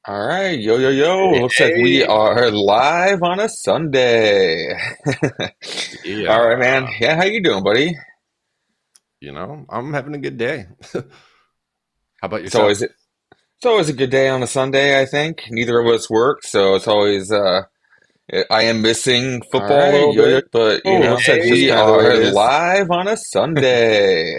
All right, yo, yo, yo. Looks like we Hey, are live on a Sunday. All right, man. yeah, Yeah, how you doing, buddy? I'm having a good day. How about It's always yourself? it's always a good day on a Sunday, I think. Neither of us work, so it's always I am missing All football a right, little yo, yo. bit, but Oh, looks like it's just we kind of the way it are is. live. Live on a Sunday.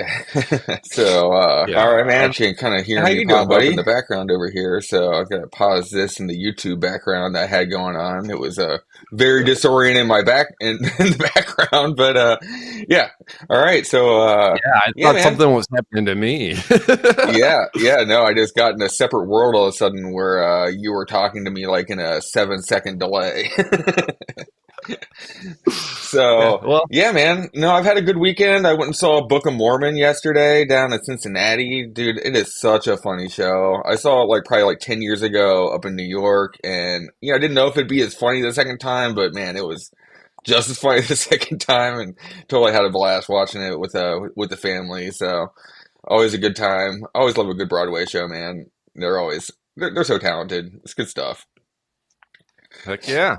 So, all right, Yeah, man. actually, Actually, kind of how hearing you you doing, pop up in buddy? the background over here, so I've got to pause this in the YouTube background that I had going on. It was very disorienting in my back in the background, but yeah. All right, so Yeah, I yeah, thought man. something was happening to me. Yeah, no, I just got in a separate world all of a sudden where you were talking to me like in a 7 second delay. Yeah, So well, yeah, man. No, I've had a good weekend. I went and saw Book of Mormon yesterday down in Cincinnati. Dude, it is such a funny show. I saw it like probably like 10 years ago up in New York, and I didn't know if it'd be as funny the second time, but man, it was just as funny the second time, and totally had a blast watching it with the family. So always a good time. I always love a good Broadway show, man. They're so talented. It's good stuff. heck yeah.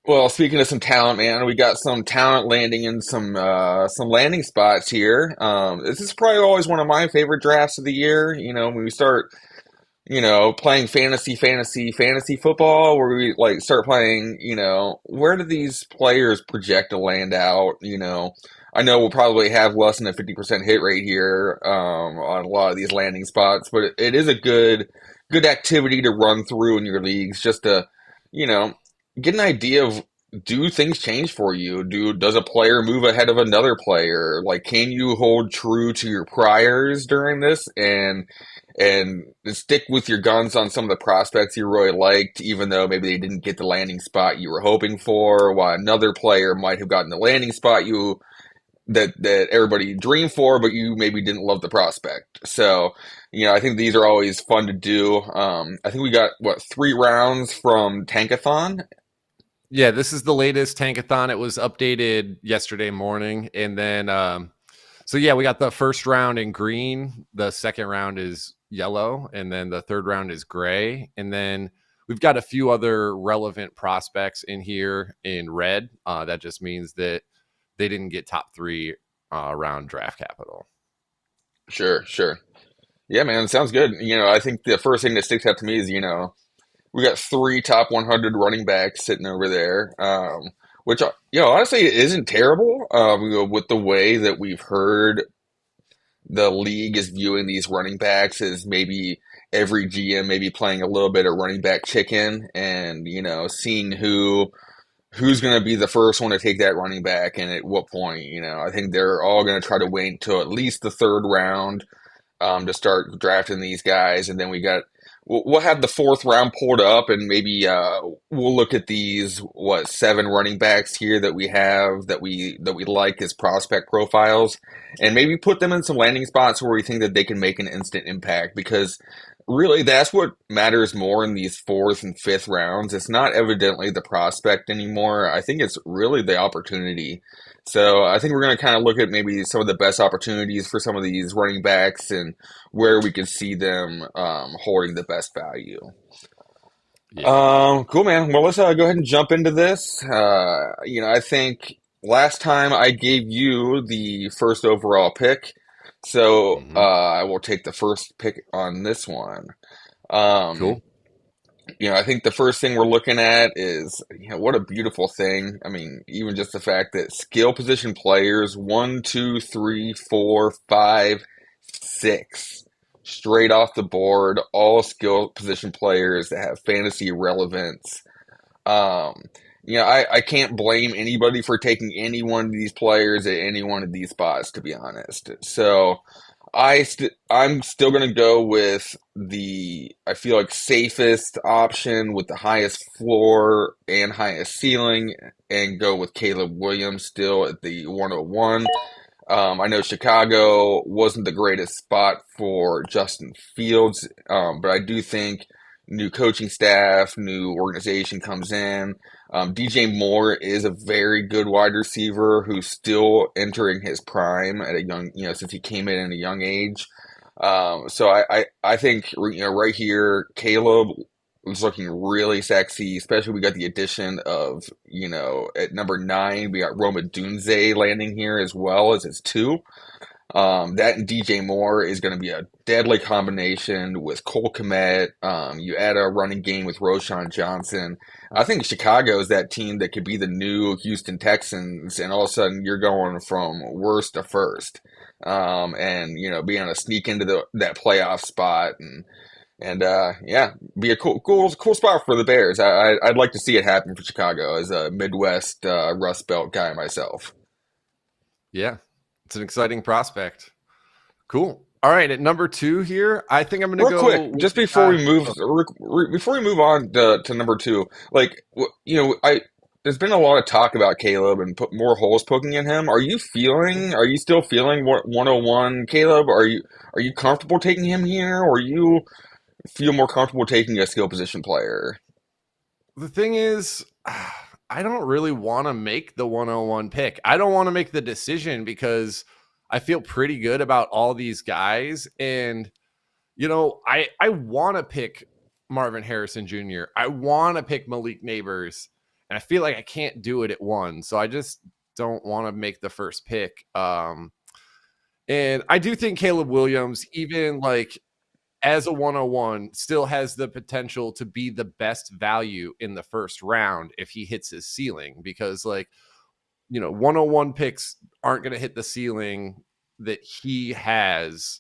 Well, speaking of some talent, man, we got some talent landing in some landing spots here. This is probably always one of my favorite drafts of the year. When we start, playing fantasy football, where we like start playing, where do these players project to land out? I know we'll probably have less than a 50% hit rate here on a lot of these landing spots, but it is a good activity to run through in your leagues just to, you know, get an idea of, do things change for you? Does a player move ahead of another player? Like, can you hold true to your priors during this and stick with your guns on some of the prospects you really liked, even though maybe they didn't get the landing spot you were hoping for, while another player might have gotten the landing spot that everybody dreamed for, but you maybe didn't love the prospect. So, I think these are always fun to do. I think we got what, 3 rounds from Tankathon. Yeah, this is the latest Tankathon. It was updated yesterday morning, and then so yeah, we got the first round in green, the second round is yellow, and then the third round is gray, and then we've got a few other relevant prospects in here in red. That just means that they didn't get top three round draft capital. Sure, sure. Yeah, man, sounds good. I think the first thing that sticks out to me is, we got 3 top 100 running backs sitting over there, which, honestly, it isn't terrible. With the way that we've heard the league is viewing these running backs as maybe every GM maybe playing a little bit of running back chicken and, seeing who's going to be the first one to take that running back and at what point. I think they're all going to try to wait until at least the third round to start drafting these guys, and then we'll have the fourth round pulled up, and maybe we'll look at these 7 running backs here that we have that we like as prospect profiles, and maybe put them in some landing spots where we think that they can make an instant impact. Because really, that's what matters more in these fourth and fifth rounds. It's not evidently the prospect anymore. I think it's really the opportunity. So I think we're going to kind of look at maybe some of the best opportunities for some of these running backs and where we could see them holding the best value. Yeah. Cool, man. Well, let's go ahead and jump into this. I think last time I gave you the first overall pick, so Hmm. I will take the first pick on this one. Um, Cool. I think the first thing we're looking at is, what a beautiful thing. I mean, even just the fact that skill position players, one, two, three, four, five, six, straight off the board, all skill position players that have fantasy relevance. Um, I can't blame anybody for taking any one of these players at any one of these spots, to be honest. So I'm still gonna go with the, I feel like, safest option with the highest floor and highest ceiling, and go with Caleb Williams still at the 101. I know Chicago wasn't the greatest spot for Justin Fields, but I do think new coaching staff, new organization comes in. DJ Moore is a very good wide receiver who's still entering his prime at a young, since he came in at a young age. So I think, right here, Caleb is looking really sexy, especially we got the addition of, at number 9, we got Roma Dunze landing here as well as his 2. That and DJ Moore is going to be a deadly combination with Cole Kmet. You add a running game with Roshan Johnson. I think Chicago is that team that could be the new Houston Texans, and all of a sudden you're going from worst to first, and being able to sneak into that playoff spot and yeah, be a cool spot for the Bears. I'd like to see it happen for Chicago as a Midwest Rust Belt guy myself. Yeah, it's an exciting prospect. Cool. All right, at number 2 here, I think I'm going to Real go quick, with just before we move, before we move on to number 2, like I there's been a lot of talk about Caleb and put more holes poking in him. Are you still feeling 101 Caleb? Are you comfortable taking him here, or you feel more comfortable taking a skill position player? the thing is, I don't really want to make the 101 pick. I don't want to make the decision because I feel pretty good about all these guys. And, I want to pick Marvin Harrison Jr., I want to pick Malik Neighbors, and I feel like I can't do it at 1. So I just don't want to make the first pick. And I do think Caleb Williams, even like as a 101, still has the potential to be the best value in the first round if he hits his ceiling, because 101 picks aren't going to hit the ceiling that he has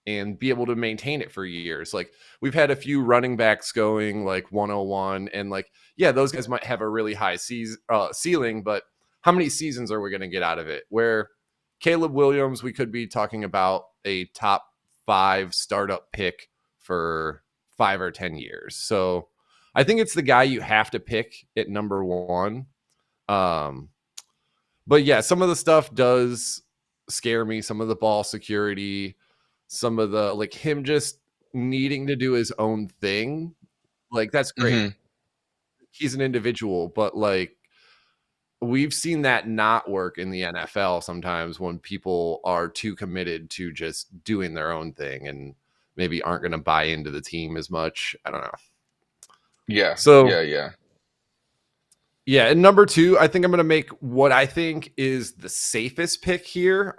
and be able to maintain it for years. Like, we've had a few running backs going like 101, and yeah, those guys might have a really high ceiling, but how many seasons are we going to get out of it? Where Caleb Williams, we could be talking about a top 5 startup pick for 5 or 10 years. So I think it's the guy you have to pick at number 1. But yeah, some of the stuff does scare me. Some of the ball security, some of the him just needing to do his own thing. That's great. Hmm. He's an individual, but we've seen that not work in the NFL sometimes when people are too committed to just doing their own thing and maybe aren't going to buy into the team as much. I don't know. Yeah, So, yeah, yeah. yeah, and number 2, I think I'm going to make what I think is the safest pick here.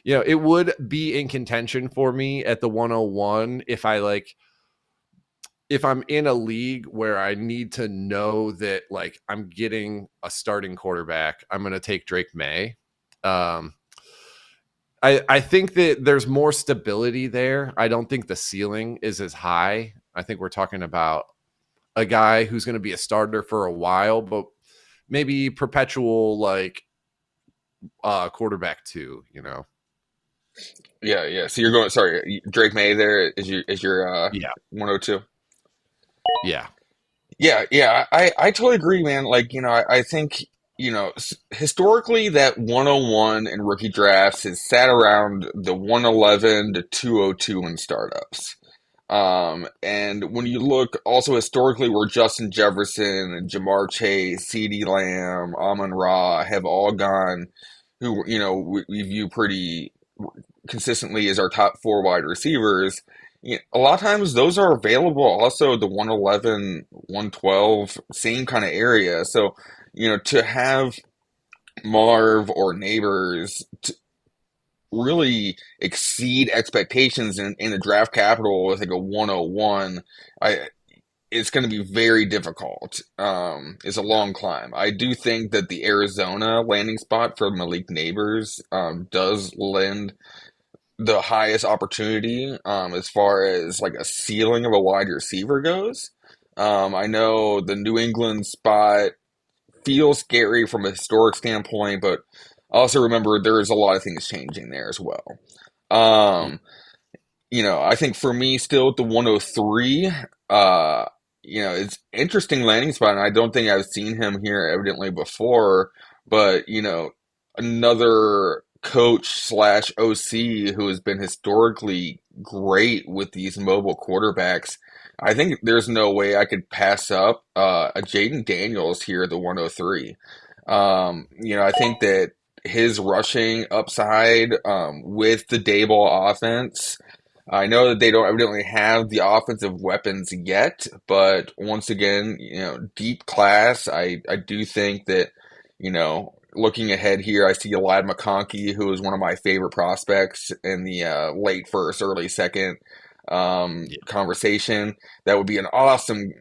It would be in contention for me at the 101 if I'm in a league where I need to know that I'm getting a starting quarterback. I'm going to take Drake May. I think that there's more stability there. I don't think the ceiling is as high. I think we're talking about a guy who's going to be a starter for a while, but maybe perpetual quarterback 2. Yeah, yeah. So you're going, sorry, Drake May there is your Yeah, 102. yeah, Yeah, yeah, I totally agree, man. I think, historically that 101 in rookie drafts has sat around the 111 to 202 in startups. And when you look also historically where Justin Jefferson, Jamar Chase, CeeDee Lamb, Amon Ra have all gone, who, we view pretty consistently as our top 4 wide receivers, a lot of times those are available also the 111, 112, same kind of area. So, to have Marv or Neighbors to really exceed expectations in the draft capital with a 101, I it's going to be very difficult. It's a long climb. I do think that the Arizona landing spot for Malik Neighbors does lend the highest opportunity as far as a ceiling of a wide receiver goes. I know the New England spot feels scary from a historic standpoint, but also remember there's a lot of things changing there as well. yeah. Um, I think for me, still at the 103, it's interesting landing spot, and I don't think I've seen him here evidently before, but, another coach slash OC who has been historically great with these mobile quarterbacks. I think there's no way I could pass up a Jaden Daniels here at the 103. I think that his rushing upside with the Dayball offense I know that they don't evidently have the offensive weapons yet, but once again, deep class. I do think that, looking ahead here, I see Lad McConkey, who is one of my favorite prospects in the late first, early second conversation. That would be an awesome,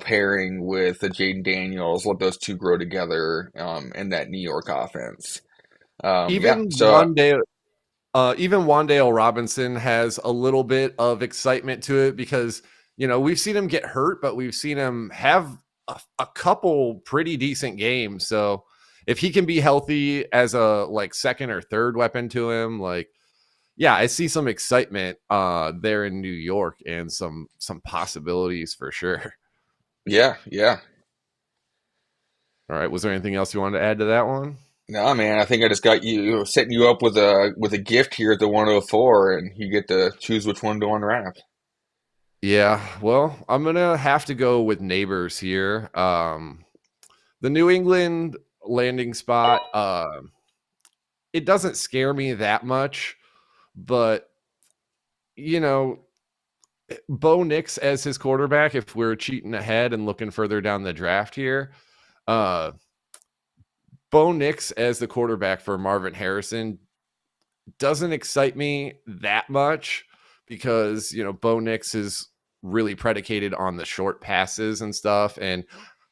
pairing with Jaden Daniels. Let those two grow together in that New York offense. Yeah, Even so even Wandale Robinson has a little bit of excitement to it because, we've seen him get hurt, but we've seen him have a couple pretty decent games. So if he can be healthy as a like second or third weapon to him, like, yeah, I see some excitement there in New York and some possibilities for sure. yeah, yeah. All right. Was there anything else you wanted to add to that one? No, man, I think I just got you setting you up with a gift here at the 104, and you get to choose which one to unwrap. Yeah, well, I'm gonna have to go with neighbors here. The New England landing spot, it doesn't scare me that much, but you know, Bo Nix as his quarterback, if we're cheating ahead and looking further down the draft here, uh, Bo Nix as the quarterback for Marvin Harrison doesn't excite me that much because, Bo Nix is really predicated on the short passes and stuff. And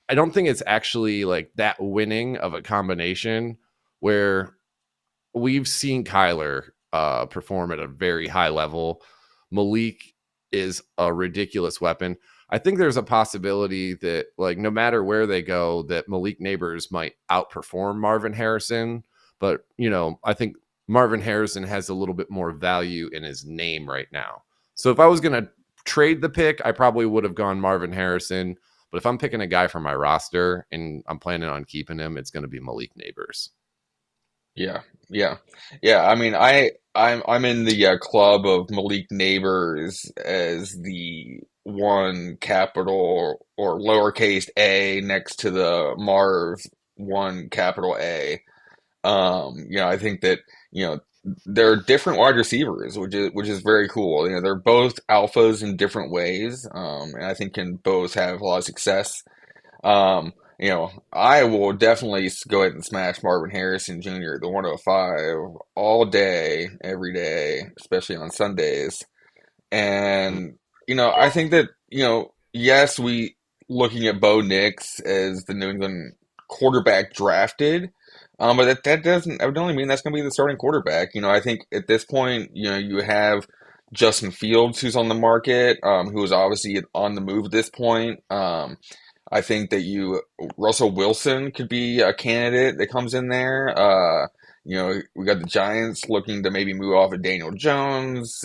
I don't think it's actually like that winning of a combination where we've seen Kyler perform at a very high level. Malik is a ridiculous weapon. I think there's a possibility that, like, no matter where they go, that Malik Neighbors might outperform Marvin Harrison. But, I think Marvin Harrison has a little bit more value in his name right now. So if I was going to trade the pick, I probably would have gone Marvin Harrison. But if I'm picking a guy from my roster and I'm planning on keeping him, it's going to be Malik Neighbors. Yeah, yeah, yeah. I mean, I'm in the club of Malik Neighbors as the one capital or lowercase a next to the Marv one capital A. I think that, you know, they're different wide receivers, which is very cool. They're both alphas in different ways, and I think can both have a lot of success. I will definitely go ahead and smash Marvin Harrison Jr., the 105, all day, every day, especially on Sundays. And, I think that, yes, we looking at Bo Nix as the New England quarterback drafted, but that doesn't only mean that's going to be the starting quarterback. I think at this point, you have Justin Fields who's on the market, who is obviously on the move at this point. I think that Russell Wilson could be a candidate that comes in there. We got the Giants looking to maybe move off of Daniel Jones.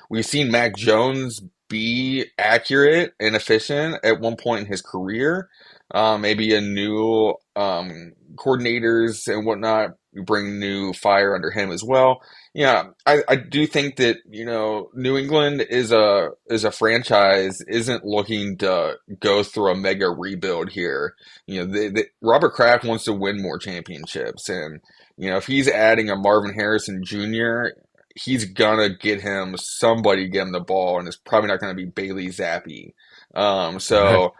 We've seen Mac Jones be accurate and efficient at one point in his career. Maybe a new coordinators and whatnot bring new fire under him as well. Yeah, I do think that, New England is a franchise isn't looking to go through a mega rebuild here. Robert Kraft wants to win more championships, and if he's adding a Marvin Harrison Jr., he's gonna get him somebody get him the ball, and it's probably not gonna be Bailey Zappi. So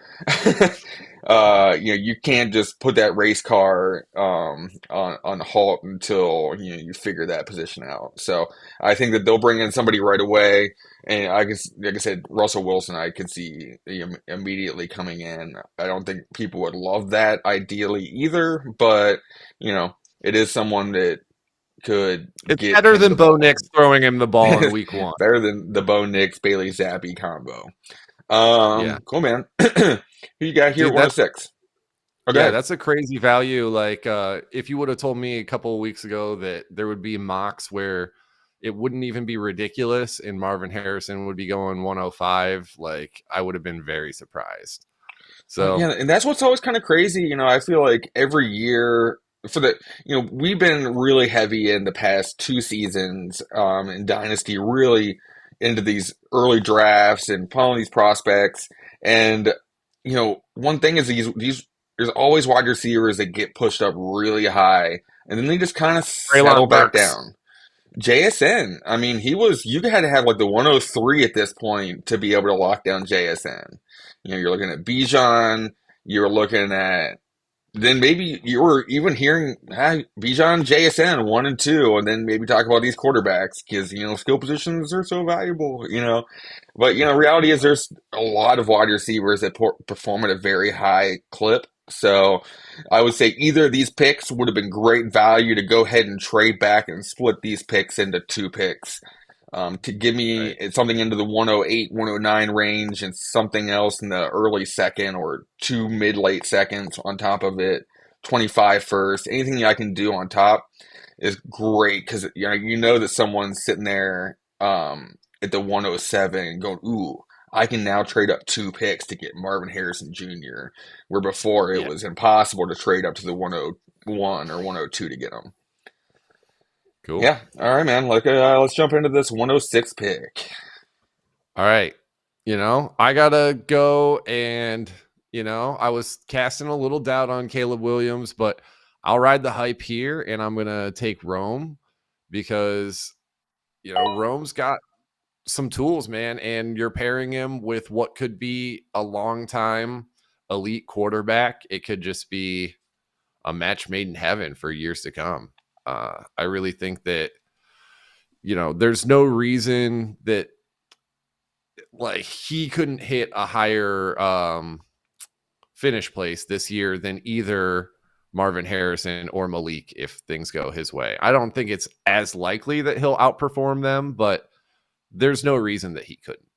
you can't just put that race car on halt until you figure that position out. So I think that they'll bring in somebody right away, and I guess, like I said, Russell Wilson, I could see immediately coming in. I don't think people would love that ideally either, but it is someone that could It's get better him than the Bo ball. Nix throwing him the ball in week one. Better than the Bo Nix Bailey Zappi combo. Yeah. Cool, man. Who you got here at Dude, that's 106? Oh, go yeah, ahead. that's a crazy value. Like, if you would have told me a couple of weeks ago that there would be mocks where it wouldn't even be ridiculous and Marvin Harrison would be going 105, like, I would have been very surprised. Yeah, So and that's what's always kind of crazy. I feel like every year we've been really heavy in the past two seasons in Dynasty, really into these early drafts and following these prospects. And, one thing is these there's always wide receivers that get pushed up really high and then they just kind of settle Braylon back Burks. down. JSN. I mean, you had to have like the 103 at this point to be able to lock down JSN. You're looking at Bijan, you're looking at then maybe you were even hearing Bijan JSN 1 and 2, and then maybe talk about these quarterbacks because skill positions are so valuable. But reality is there's a lot of wide receivers that perform at a very high clip. So I would say either of these picks would have been great value to go ahead and trade back and split these picks into two picks to give me Right. something into the 108, 109 range and something else in the early second or two mid-late seconds on top of it, 25 first. Anything I can do on top is great because that someone's sitting there at the 107 going, ooh, I can now trade up two picks to get Marvin Harrison Jr., where before it Yeah. was impossible to trade up to the 101 or 102 to get him. Cool. Yeah. All right, man. Let's jump into this 106 pick. All right. I gotta go, and I was casting a little doubt on Caleb Williams, but I'll ride the hype here, and I'm gonna take Rome because Rome's got some tools, man, and you're pairing him with what could be a long time elite quarterback. It could just be a match made in heaven for years to come. I really think that there's no reason that like he couldn't hit a higher finish place this year than either Marvin Harrison or Malik if things go his way. I don't think it's as likely that he'll outperform them, but there's no reason that he couldn't.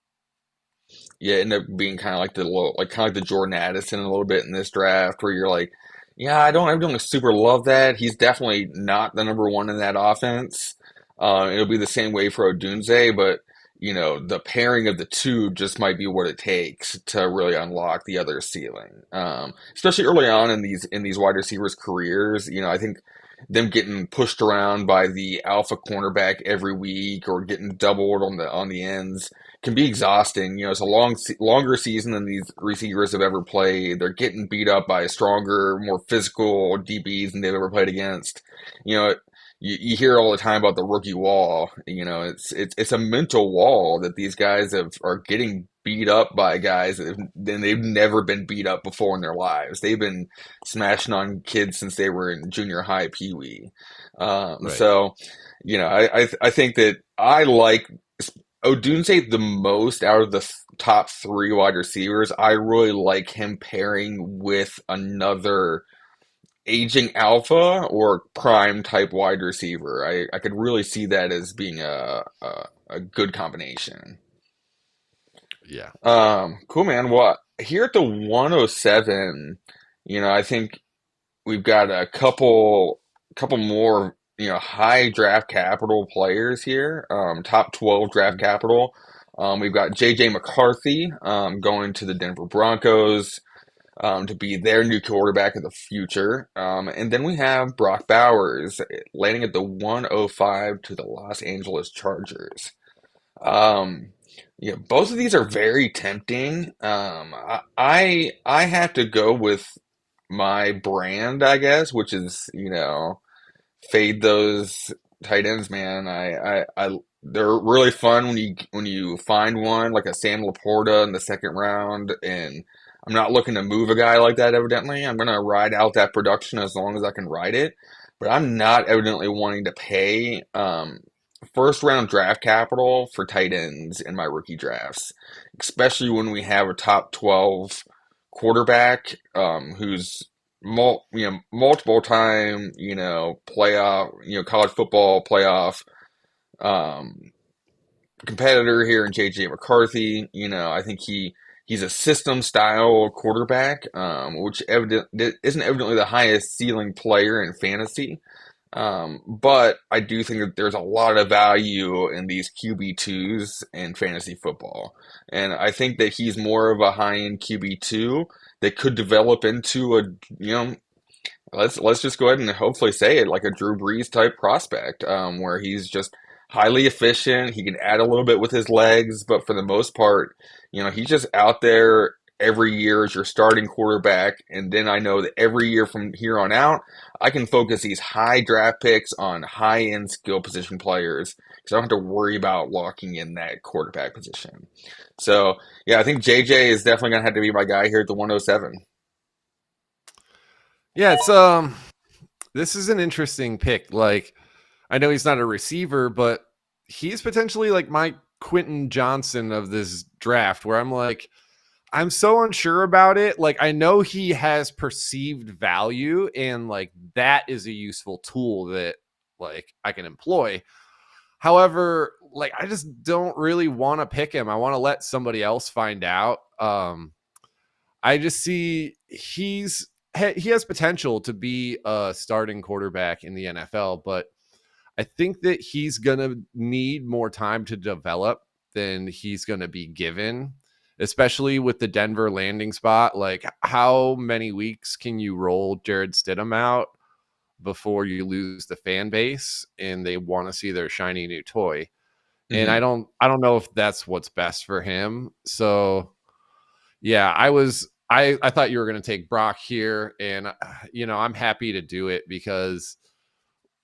Yeah, end up being kind of like the Jordan Addison a little bit in this draft, where you're like, yeah, I don't super love that. He's definitely not the number one in that offense. It'll be the same way for Odunze, but the pairing of the two just might be what it takes to really unlock the other ceiling. Especially early on in these wide receivers' careers. I think them getting pushed around by the alpha cornerback every week or getting doubled on the ends can be exhausting. It's a longer season than these receivers have ever played. They're getting beat up by stronger, more physical DBs than they've ever played against. You know, you hear all the time about the rookie wall. It's a mental wall that these guys are getting beat up by guys they've never been beat up before in their lives. They've been smashing on kids since they were in junior high, peewee. Right. So, I think that I like Odunze the most out of the top three wide receivers. I really like him pairing with another aging alpha or prime type wide receiver. I could really see that as being a good combination. Yeah. Cool, man. Well, here at the 107, I think we've got a couple more, high draft capital players here. Top 12 draft capital. We've got JJ McCarthy going to the Denver Broncos to be their new quarterback of the future. And then we have Brock Bowers landing at the 105 to the Los Angeles Chargers. Um, both of these are very tempting. I have to go with my brand, I guess, which is fade those tight ends, man. They're really fun when you find one like a Sam Laporta in the second round, and I'm not looking to move a guy like that. Evidently, I'm gonna ride out that production as long as I can ride it, but I'm not evidently wanting to pay first round draft capital for tight ends in my rookie drafts, especially when we have a top 12 quarterback who's multiple time, playoff, college football playoff um, competitor here in JJ McCarthy. I think he's a system style quarterback, which isn't evidently the highest ceiling player in fantasy. But I do think that there's a lot of value in these QB2s in fantasy football. And I think that he's more of a high-end QB2 that could develop into let's just go ahead and hopefully say it like a Drew Brees type prospect, where he's just highly efficient. He can add a little bit with his legs, but for the most part, he's just out there. every year as your starting quarterback, and then I know that every year from here on out, I can focus these high draft picks on high end skill position players because I don't have to worry about locking in that quarterback position. So yeah, I think JJ is definitely gonna have to be my guy here at the 107. Yeah, it's this is an interesting pick. Like, I know he's not a receiver, but he's potentially like my Quentin Johnson of this draft, where I'm like, I'm so unsure about it. Like, I know he has perceived value, and like that is a useful tool that like I can employ. However, like I just don't really want to pick him. I want to let somebody else find out. I just see he has potential to be a starting quarterback in the NFL, but I think that he's going to need more time to develop than he's going to be given, especially with the Denver landing spot. Like, how many weeks can you roll Jared Stidham out before you lose the fan base and they want to see their shiny new toy? And Hmm. I don't know if that's what's best for him. So yeah, I thought you were going to take Brock here, and I'm happy to do it because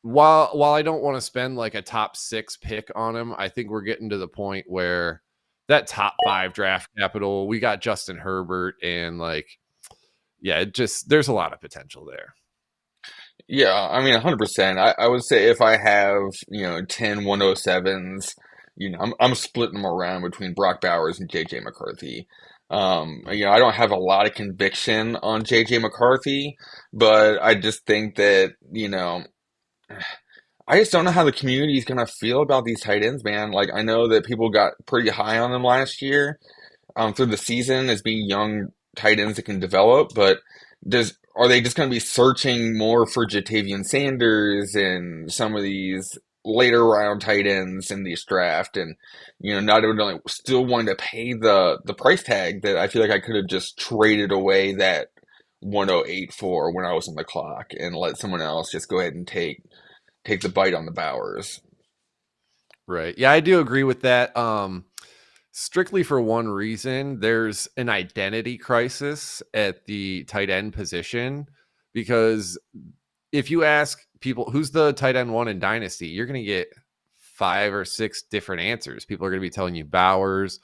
while I don't want to spend like a top 6 pick on him, I think we're getting to the point where that top 5 draft capital, we got Justin Herbert, and like, yeah, it just there's a lot of potential there. Yeah, I mean, 100%. I would say if I have, 10 107s, I'm splitting them around between Brock Bowers and JJ McCarthy. I don't have a lot of conviction on JJ McCarthy, but I just think that, I just don't know how the community is gonna feel about these tight ends, man. Like, I know that people got pretty high on them last year, through the season as being young tight ends that can develop, but are they just going to be searching more for Jatavian Sanders and some of these later round tight ends in this draft, and not even like still wanting to pay the price tag that I feel like I could have just traded away that 108 for when I was on the clock and let someone else just go ahead and take the bite on the Bowers. Right. Yeah, I do agree with that. Strictly for one reason, there's an identity crisis at the tight end position because if you ask people who's the tight end one in Dynasty, you're going to get 5 or 6 different answers. People are going to be telling you Bowers.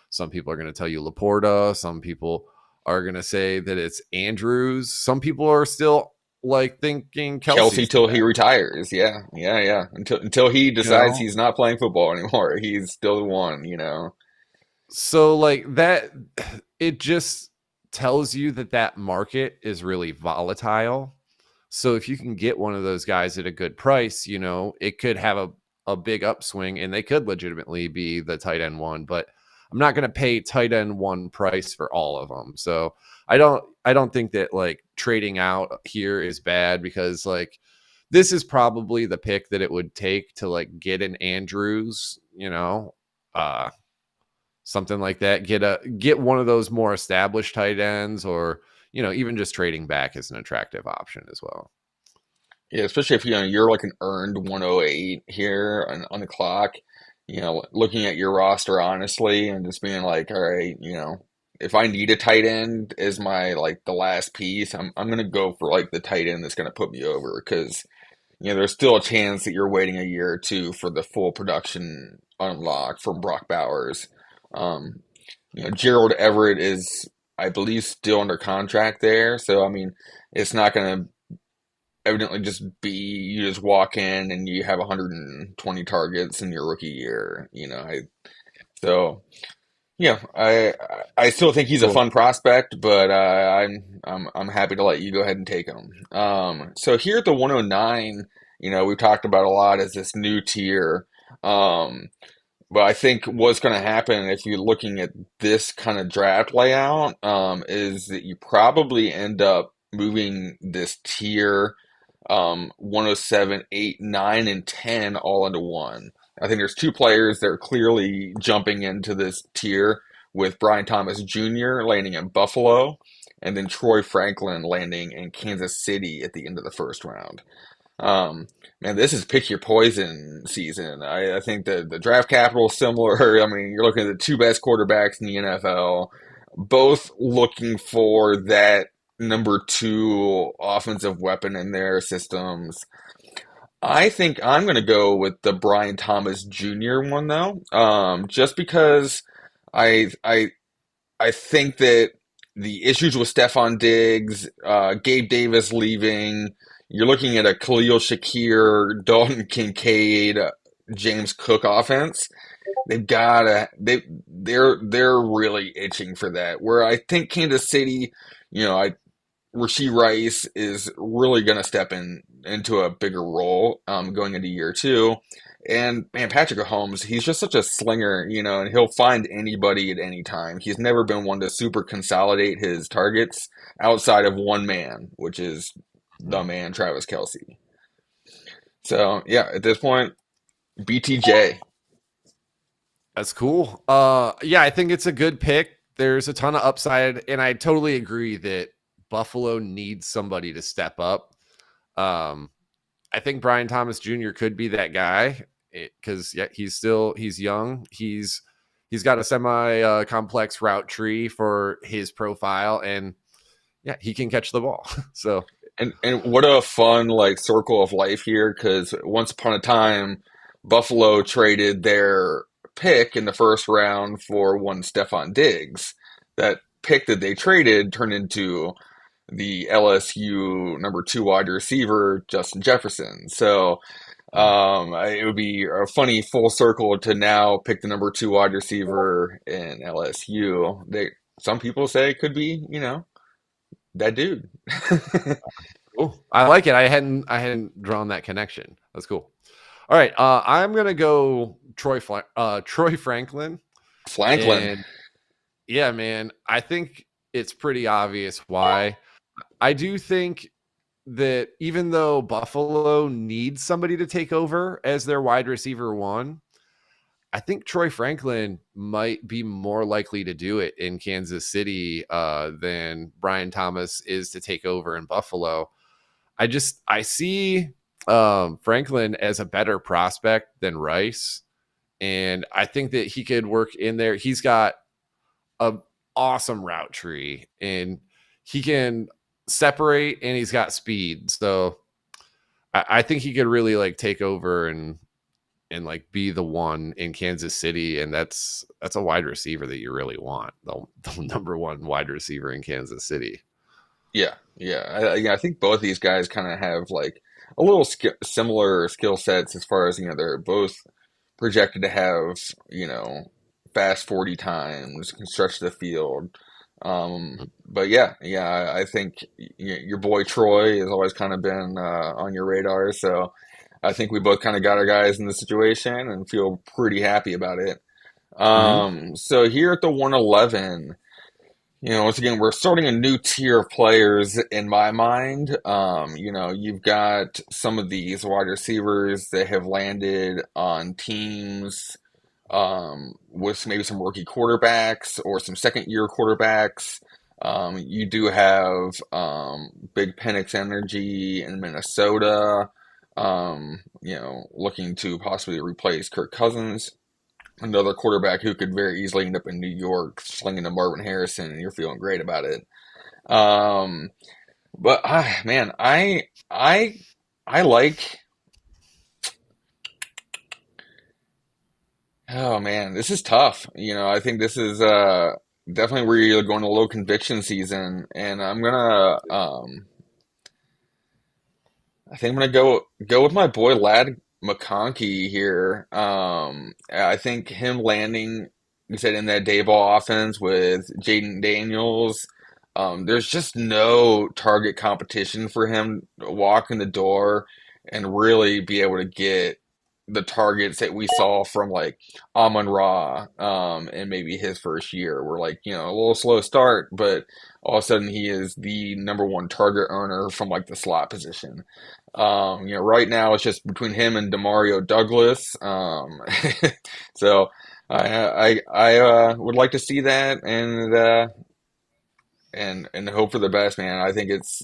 Some people are going to tell you Laporta. Some people are going to say that it's Andrews. Some people are still like thinking Kelsey Kelsey's the till he best, retires. Yeah, yeah, yeah. Until he you decides know? he's not playing football anymore, he's still the one. So like that, it just tells you that that market is really volatile. So if you can get one of those guys at a good price, it could have a big upswing and they could legitimately be the tight end one, but I'm not going to pay tight end one price for all of them. So I don't think that like trading out here is bad because like this is probably the pick that it would take to like get an Andrews, uh something like that. Get one of those more established tight ends, or even just trading back is an attractive option as well. Yeah, especially if you're like an earned 108 here on the clock. Looking at your roster honestly and just being like, all right, if I need a tight end as my like the last piece, I'm gonna go for like the tight end that's gonna put me over because there's still a chance that you're waiting a year or two for the full production unlock from Brock Bowers. Um, Gerald Everett is, I believe, still under contract there, so I mean, it's not gonna evidently just be you just walk in and you have 120 targets in your rookie year. So yeah, I still think he's a So fun prospect, but I'm happy to let you go ahead and take him. So here at the 109, we've talked about a lot as this new tier. Um, but I think what's going to happen if you're looking at this kind of draft layout, is that you probably end up moving this tier, 107, 8, 9, and 10 all into one. I think there's two players that are clearly jumping into this tier with Brian Thomas Jr. landing in Buffalo and then Troy Franklin landing in Kansas City at the end of the first round. Um, Man, this is pick your poison season. I think the draft capital is similar. I mean, you're looking at the two best quarterbacks in the NFL. both looking for that number two offensive weapon in their systems. I think I'm going to go with the Brian Thomas Jr. one though, just because I I I think that the issues with Stephon Diggs, Gabe Davis leaving, you're looking at a Khalil Shakir, Dalton Kincaid, James Cook offense. They're really itching for that. Where I think Kansas City, I Rasheed Rice is really going to step into a bigger role going into year two. And man, Patrick Mahomes, he's just such a slinger, and he'll find anybody at any time. He's never been one to super consolidate his targets outside of one man, which is the man, Travis Kelce. So yeah, at this point, BTJ. That's cool. Yeah, I think it's a good pick. There's a ton of upside, and I totally agree that Buffalo needs somebody to step up. Um, I think Brian Thomas Jr. could be that guy because he's young. He's got a semi complex route tree for his profile, and yeah, he can catch the ball. So And what a fun like circle of life here, because once upon a time, Buffalo traded their pick in the first round for one Stephon Diggs. That pick that they traded turned into the LSU number two wide receiver, Justin Jefferson. So it would be a funny full circle to now pick the number two wide receiver in LSU. Some people say it could be, that dude. oh, I like it. I hadn't drawn that connection. That's cool. All right, I'm gonna go Troy Franklin, Franklin. and yeah, man, I think it's pretty obvious why. I do think that even though Buffalo needs somebody to take over as their wide receiver one, I think Troy Franklin might be more likely to do it in Kansas City than Brian Thomas is to take over in Buffalo. I see Franklin as a better prospect than Rice, and I think that he could work in there. He's got a awesome route tree, and he can separate, and he's got speed. So I think he could really like take over and like be the one in Kansas City, and that's a wide receiver that you really want, the number one wide receiver in Kansas City. Yeah, yeah. I think both these guys kind of have like a little similar skill sets as far as, they're both projected to have, fast 40 times, can stretch the field. But yeah, I think your boy Troy has always kind of been on your radar. So I think we both kind of got our guys in the situation and feel pretty happy about it. Mm-hmm. So here at the 111. Once again, we're starting a new tier of players in my mind. You've got some of these wide receivers that have landed on teams with maybe some rookie quarterbacks or some second year quarterbacks. You do have Big Penix Energy in Minnesota, looking to possibly replace Kirk Cousins, another quarterback who could very easily end up in New York slinging to Marvin Harrison, and you're feeling great about it. Um, but man, I like. Oh man, this is tough. I think this is definitely where you're going to low conviction season, and I think I'm gonna go with my boy Lad McConkey here. I think him landing, you said, in that day ball offense with Jaden Daniels. There's just no target competition for him to walk in the door and really be able to get the targets that we saw from like Amon Ra, and maybe his first year. We're like, a little slow start, but all of a sudden he is the number one target earner from like the slot position. Right now it's just between him and Demario Douglas. So I would like to see that and hope for the best, man. I think it's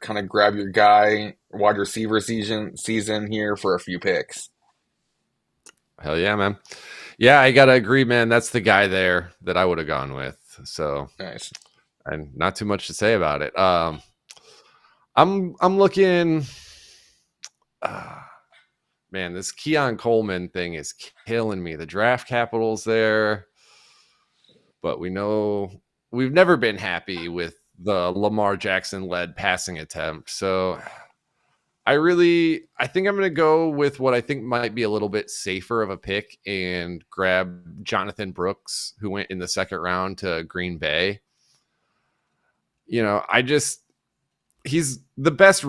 kind of grab your guy wide receiver season here for a few picks. Hell yeah, man. Yeah, I gotta agree, man. That's the guy there that I would have gone with. So, Nice. and not too much to say about it. I'm looking. Uh, Man, this Keon Coleman thing is killing me. The draft capital's there, but we know we've never been happy with the Lamar Jackson led passing attempt. So I think I'm going to go with what I think might be a little bit safer of a pick and grab Jonathan Brooks, who went in the second round to Green Bay. He's the best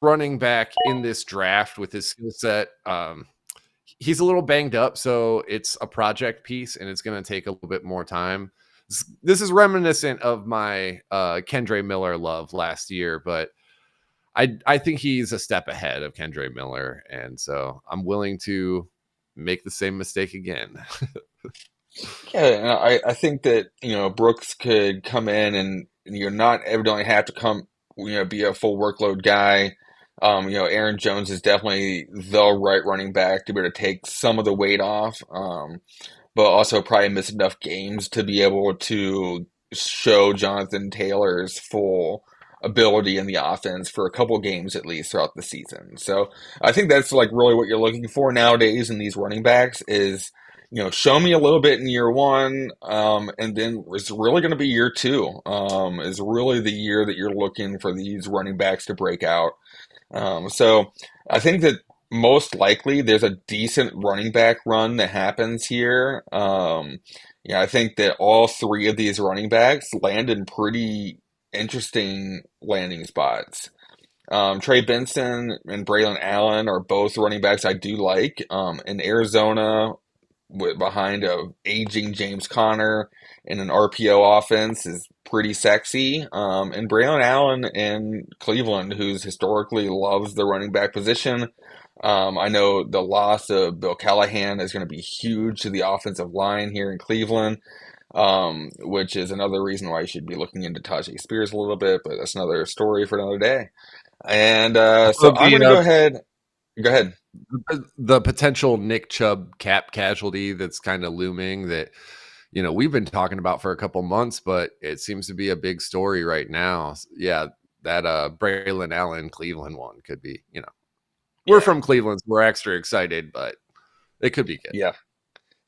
running back in this draft with his skill set. He's a little banged up, so it's a project piece and it's going to take a little bit more time. This is reminiscent of my Kendre Miller love last year, but I think he's a step ahead of Kendre Miller, and so I'm willing to make the same mistake again. Yeah, and I think that, Brooks could come in and not evidently have to come, be a full workload guy. Aaron Jones is definitely the right running back to be able to take some of the weight off, but also probably miss enough games to be able to show Jonathan Taylor's full ability in the offense for a couple games at least throughout the season. So I think that's like really what you're looking for nowadays in these running backs is, show me a little bit in year one, and then it's really going to be year two, is really the year that you're looking for these running backs to break out. So I think that most likely there's a decent running back run that happens here. I think that all three of these running backs land in pretty interesting landing spots. Trey Benson and Braylon Allen are both running backs I do like. In Arizona, behind a aging James Conner in an RPO offense is pretty sexy. And Braylon Allen in Cleveland, who's historically loves the running back position. I know the loss of Bill Callahan is going to be huge to the offensive line here in Cleveland, which is another reason why you should be looking into Tajay Spears a little bit, but that's another story for another day. And so So I'm going to go ahead. Go ahead. the potential Nick Chubb cap casualty that's kind of looming that we've been talking about for a couple months, but it seems to be a big story right now. Yeah, that Braylon Allen Cleveland one could be. We're Yeah. from Cleveland, so we're extra excited, but it could be good. Yeah.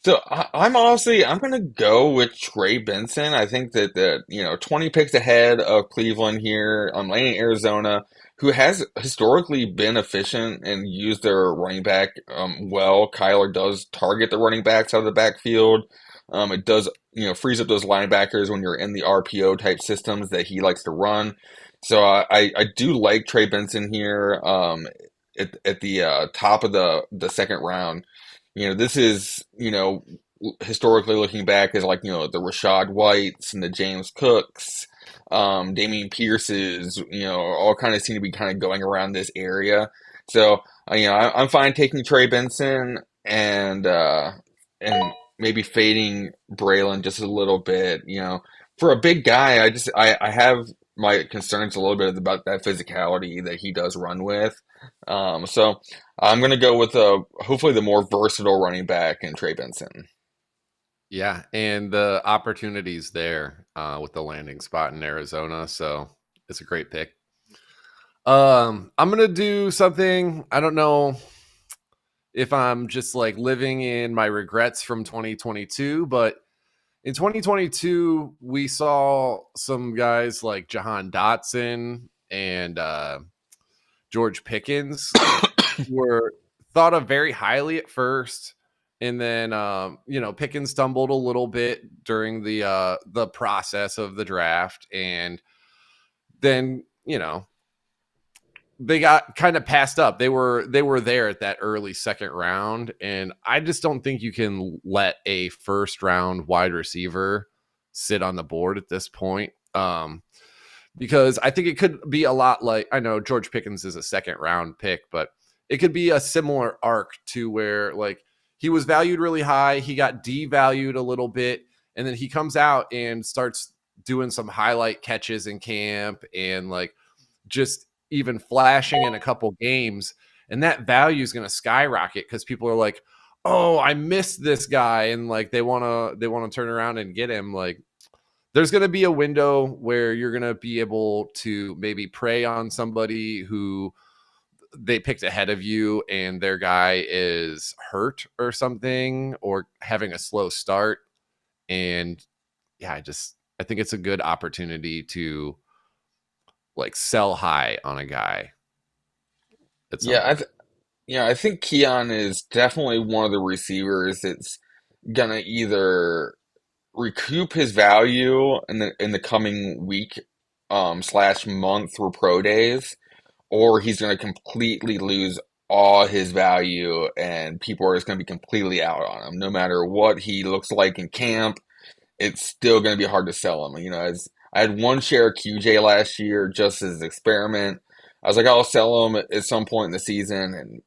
So I'm going to go with Trey Benson. I think that 20 picks ahead of Cleveland here. I'm laying Arizona, who has historically been efficient and used their running back well. Kyler does target the running backs out of the backfield. It does, frees up those linebackers when you're in the RPO type systems that he likes to run. So I do like Trey Benson here at the top of the second round. This is, historically looking back as like, the Rashad Whites and the James Cooks, Damian Pierce's, all kind of seem to be kind of going around this area. So, I'm fine taking Trey Benson and maybe fading Braylon just a little bit. For a big guy, I have my concerns a little bit about that physicality that he does run with. So I'm going to go with hopefully the more versatile running back in Trey Benson. Yeah, and the opportunities there with the landing spot in Arizona, so it's a great pick. I'm gonna do something. I don't know if I'm just like living in my regrets from 2022, but in 2022 we saw some guys like Jahan Dotson and George Pickens were thought of very highly at first, and then Pickens stumbled a little bit during the process of the draft, and then they got kind of passed up. They were there at that early second round, and I just don't think you can let a first round wide receiver sit on the board at this point. Because I think it could be a lot like, I know George Pickens is a second round pick, but it could be a similar arc to where like he was valued really high, he got devalued a little bit, and then he comes out and starts doing some highlight catches in camp and like just even flashing in a couple games, and that value is going to skyrocket because people are like, "Oh, I missed this guy," and like they want to turn around and get him. Like there's going to be a window where you're going to be able to maybe prey on somebody who they picked ahead of you and their guy is hurt or something or having a slow start. And yeah, I think it's a good opportunity to like sell high on a guy at some Yeah, point. I think Keon is definitely one of the receivers that's gonna either recoup his value in the coming week slash month through pro days, or he's gonna completely lose all his value and people are just gonna be completely out on him. No matter what he looks like in camp, it's still gonna be hard to sell him. As I had one share of QJ last year just as an experiment. I was like, I'll sell him at some point in the season, and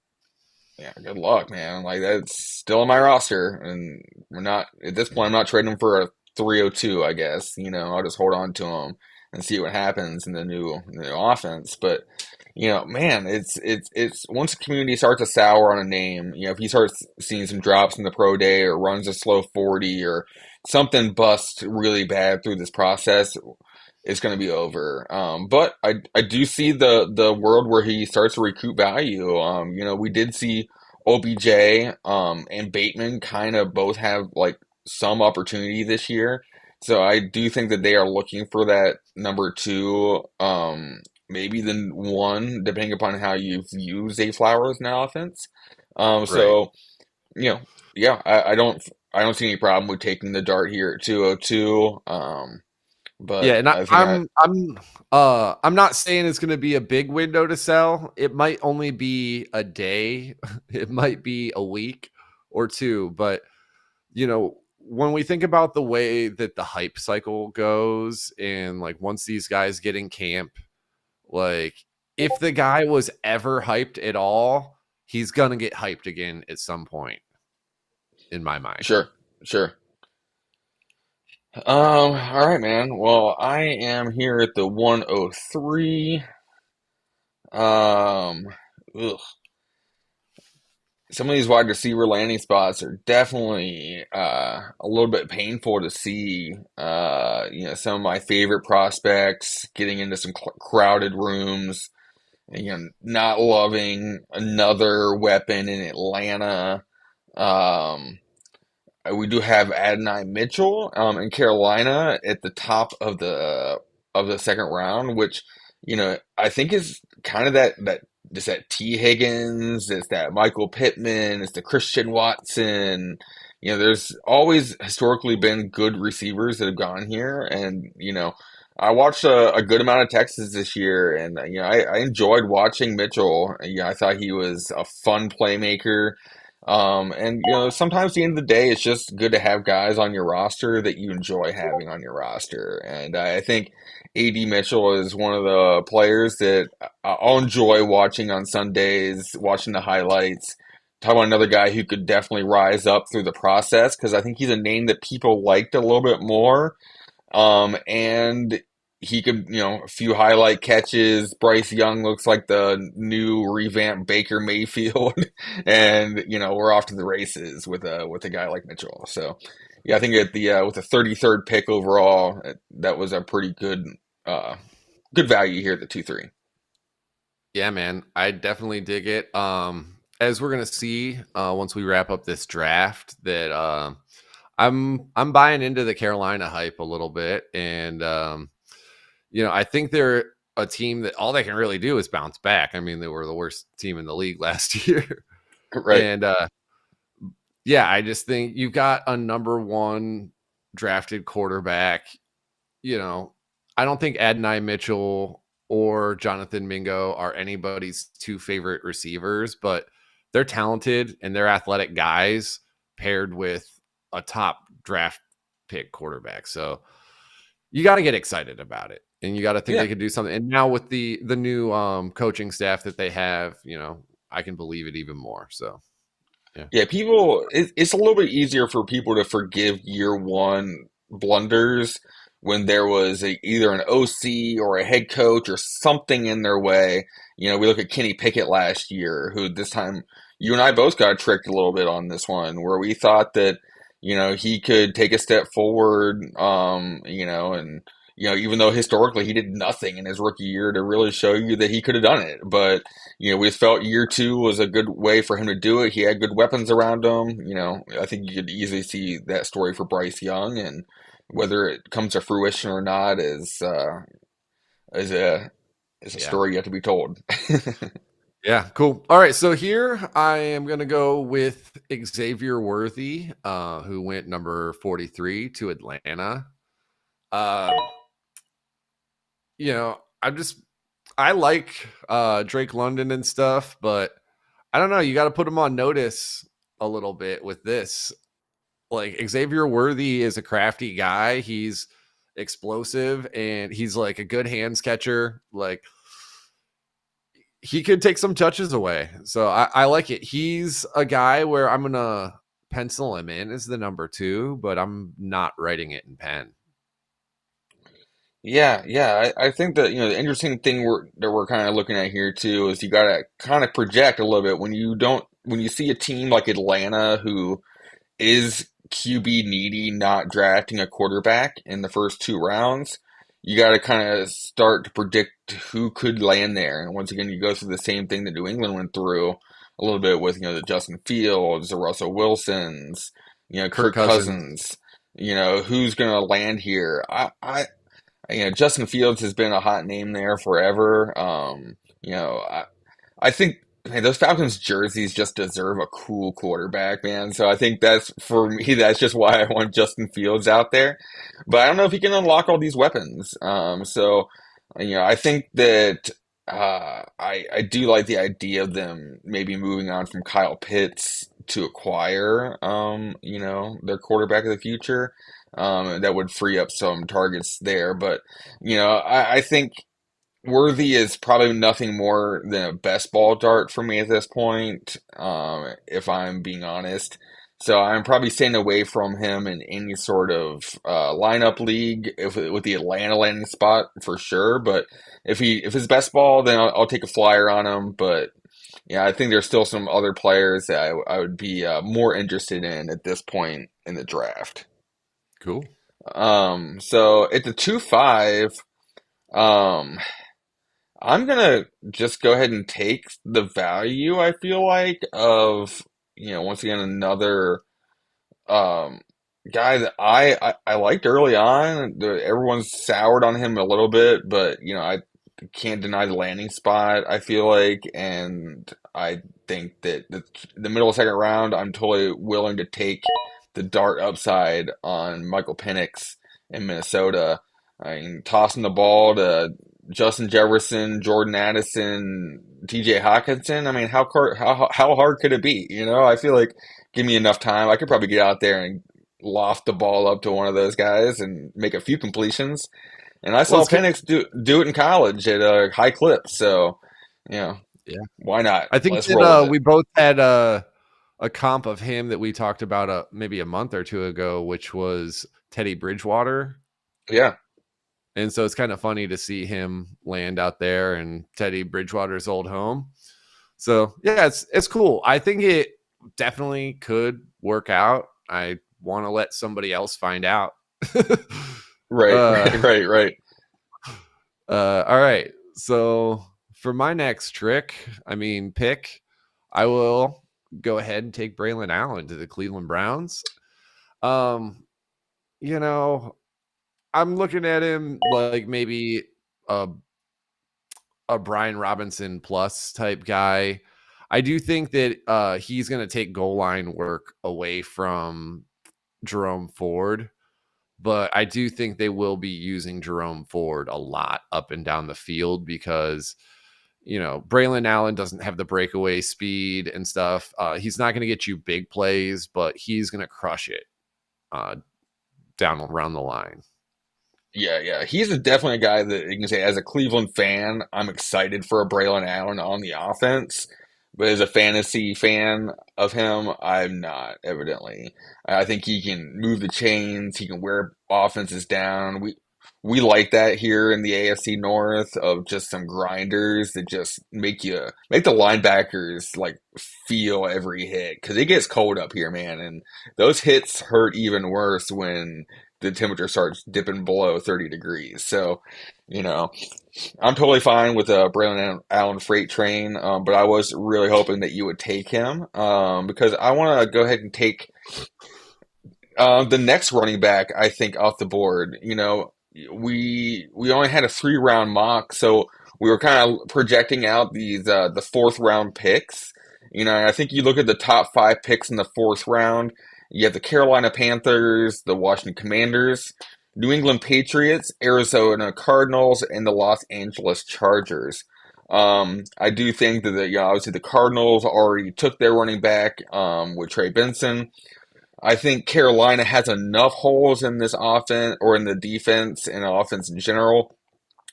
yeah, good luck, man. Like that's still on my roster, and we're not at this point. I'm not trading him for a 302. I guess I'll just hold on to him and see what happens in the new offense. But man, it's once the community starts to sour on a name, if he starts seeing some drops in the pro day or runs a slow 40 or something busts really bad through this process, it's going to be over. But I do see the world where he starts to recoup value. We did see OBJ and Bateman kind of both have like some opportunity this year. So I do think that they are looking for that number two, maybe the one, depending upon how you view Zay Flowers in the offense. Right. So you know, yeah, I don't see any problem with taking the dart here at 202. But Yeah, and I think I'm not saying it's going to be a big window to sell. It might only be a day. It might be a week or two, but when we think about the way that the hype cycle goes and like once these guys get in camp, like if the guy was ever hyped at all, he's going to get hyped again at some point in my mind. sure, sure. All right, man. Well, I am here at the 103. Um, ugh. Some of these wide receiver landing spots are definitely a little bit painful to see. Some of my favorite prospects getting into some crowded rooms. Not loving another weapon in Atlanta. Um, we do have Adonai Mitchell in Carolina at the top of the second round, which I think is kind of that just that T Higgins, it's that Michael Pittman, it's the Christian Watson. There's always historically been good receivers that have gone here, and I watched a good amount of Texas this year, and I enjoyed watching Mitchell. I thought he was a fun playmaker. And sometimes at the end of the day, it's just good to have guys on your roster that you enjoy having on your roster. And I think AD Mitchell is one of the players that I'll enjoy watching on Sundays, watching the highlights. Talk about another guy who could definitely rise up through the process because I think he's a name that people liked a little bit more. And he could, a few highlight catches. Bryce Young looks like the new revamped Baker Mayfield, and we're off to the races with a guy like Mitchell. So, yeah, I think at the with the 33rd pick overall, that was a pretty uh good value here at the 2-3. Yeah, man, I definitely dig it. As we're gonna see once we wrap up this draft, that I'm buying into the Carolina hype a little bit, and I think they're a team that all they can really do is bounce back. I mean, they were the worst team in the league last year, Right. and yeah, I just think you've got a number one drafted quarterback. I don't think Adonai Mitchell or Jonathan Mingo are anybody's two favorite receivers, but they're talented and they're athletic guys paired with a top draft pick quarterback. So you got to get excited about it, and you got to think Yeah. they could do something. And now with the new coaching staff that they have, I can believe it even more. So yeah, Yeah, it's a little bit easier for people to forgive year one blunders when there was either an OC or a head coach or something in their way. We look at Kenny Pickett last year, who this time you and I both got tricked a little bit on this one, where we thought that, he could take a step forward, and even though historically he did nothing in his rookie year to really show you that he could have done it, but we just felt year two was a good way for him to do it. He had good weapons around him. I think you could easily see that story for Bryce Young, and whether it comes to fruition or not is a Yeah. story yet to be told. Yeah, cool. All right, so here I am going to go with Xavier Worthy, who went number 43 to Atlanta. Um, I'm just I like Drake London and stuff, but I don't know. You got to put him on notice a little bit with this. Like Xavier Worthy is a crafty guy. He's explosive and he's like a good hands catcher. Like he could take some touches away. So I like it. He's a guy where I'm gonna pencil him in as the number 2, but I'm not writing it in pen. Yeah, yeah. I think that the interesting thing we're kind of looking at here too is you got to kind of project a little bit when you see a team like Atlanta who is QB needy, not drafting a quarterback in the first two rounds. You got to kind of start to predict who could land there. And once again, you go through the same thing that New England went through a little bit with the Justin Fields, the Russell Wilsons, Kirk Kirk Cousins. Cousins. Who's going to land here? Justin Fields has been a hot name there forever. I think man, those Falcons jerseys just deserve a cool quarterback, man. So I think that's for me. That's just why I want Justin Fields out there. But I don't know if he can unlock all these weapons. I think that I do like the idea of them maybe moving on from Kyle Pitts to acquire their quarterback of the future. That would free up some targets there. But I think Worthy is probably nothing more than a best ball dart for me at this point, if I'm being honest. So I'm probably staying away from him in any sort of lineup league with the Atlanta landing spot for sure. But if his best ball, then I'll take a flyer on him. But yeah, I think there's still some other players that I would be more interested in at this point in the draft. Cool. So at the 2-5. Um, I'm gonna just go ahead and take the value, I feel like, of, once again, another um guy that I liked early on. Everyone's soured on him a little bit, but I can't deny the landing spot, I feel like, and I think that the middle of the second round, I'm totally willing to take the dart upside on Michael Penix in Minnesota. I mean, tossing the ball to Justin Jefferson, Jordan Addison, TJ Hawkinson. I mean, how hard could it be? I feel like give me enough time, I could probably get out there and loft the ball up to one of those guys and make a few completions. And I Well, saw Penix do it in college at a high clip. So, you know, yeah. why not? I think Let's that roll with it. we both had a comp of him that we talked about maybe a month or two ago, which was Teddy Bridgewater. Yeah. And so it's kind of funny to see him land out there in Teddy Bridgewater's old home. So yeah, it's cool. I think it definitely could work out. I want to let somebody else find out. Right, uh, right, right, right. all right. So for my next pick, I will go ahead and take Braylon Allen to the Cleveland Browns. Um, you know, I'm looking at him like maybe a a Brian Robinson plus type guy. I do think that he's going to take goal line work away from Jerome Ford, but I do think they will be using Jerome Ford a lot up and down the field because Braylon Allen doesn't have the breakaway speed and stuff. He's not going to get you big plays, but he's going to crush it uh, down around the line. Yeah, yeah. Definitely a guy that you can say, as a Cleveland fan, I'm excited for a Braylon Allen on the offense. But as a fantasy fan of him, I'm not, evidently. I think he can move the chains. He can wear offenses down. we like that here in the AFC North of just some grinders that just make the linebackers like feel every hit because it gets cold up here, man, and those hits hurt even worse when the temperature starts dipping below 30 degrees. So, you know, I'm totally fine with a Braylon Allen freight train, but I was really hoping that you would take him because I want to go ahead and take the next running back, I think, off the board. We only had a 3 round mock, so we were kind of projecting out the 4th round picks. I think you look at the top 5 picks in the 4th round. You have the Carolina Panthers, the Washington Commanders, New England Patriots, Arizona Cardinals, and the Los Angeles Chargers. I do think that obviously the Cardinals already took their running back with Trey Benson. I think Carolina has enough holes in this offense or in the defense and offense in general.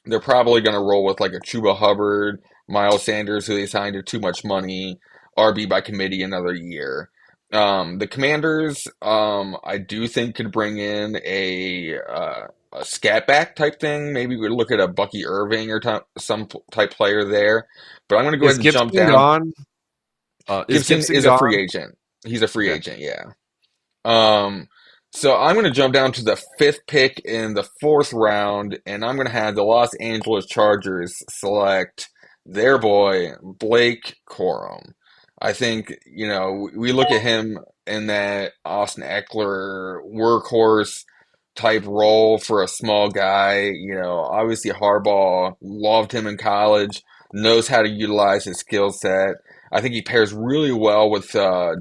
They're probably going to roll with like a Chuba Hubbard, Miles Sanders, who they signed to too much money, RB by committee another year. The Commanders, I do think could bring in a scat back type thing. Maybe we look at a Bucky Irving or some type player there. But I'm going to go ahead Is and jump Gibson down. gone? Is Gibson Gibson is a free gone? agent. He's a free Okay. agent, yeah. Um, so I'm going to jump down to the 5th pick in the 4th round, and I'm going to have the Los Angeles Chargers select their boy, Blake Corum. I think, we look at him in that Austin Eckler workhorse type role for a small guy. Obviously Harbaugh loved him in college, knows how to utilize his skill set. I think he pairs really well with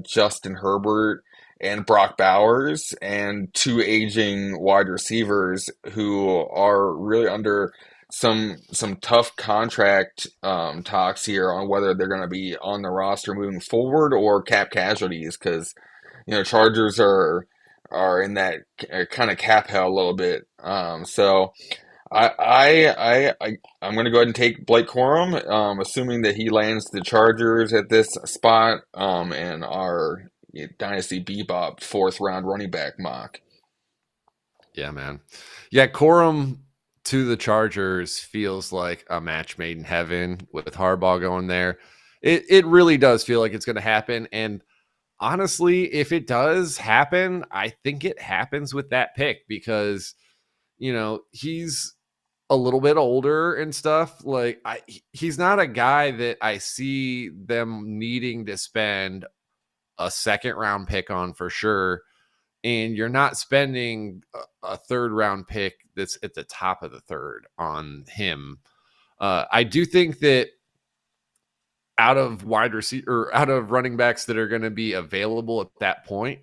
Justin Herbert and Brock Bowers and 2 aging wide receivers who are really under some tough contract talks here on whether they're going to be on the roster moving forward or cap casualties because Chargers are in that kind of cap hell a little bit. So I'm going to go ahead and take Blake Corum, assuming that he lands the Chargers at this spot, in our Dynasty Bebop 4th round running back mock. Yeah, man. Yeah, Corum to the Chargers feels like a match made in heaven with Harbaugh going there. It really does feel like it's going to happen. And honestly, if it does happen, I think it happens with that pick because, he's a little bit older and stuff. Like he's not a guy that I see them needing to spend a 2nd round pick on for sure. And you're not spending a 3rd round pick that's at the top of the 3rd on him. I do think that out of wide receiver or out of running backs that are going to be available at that point,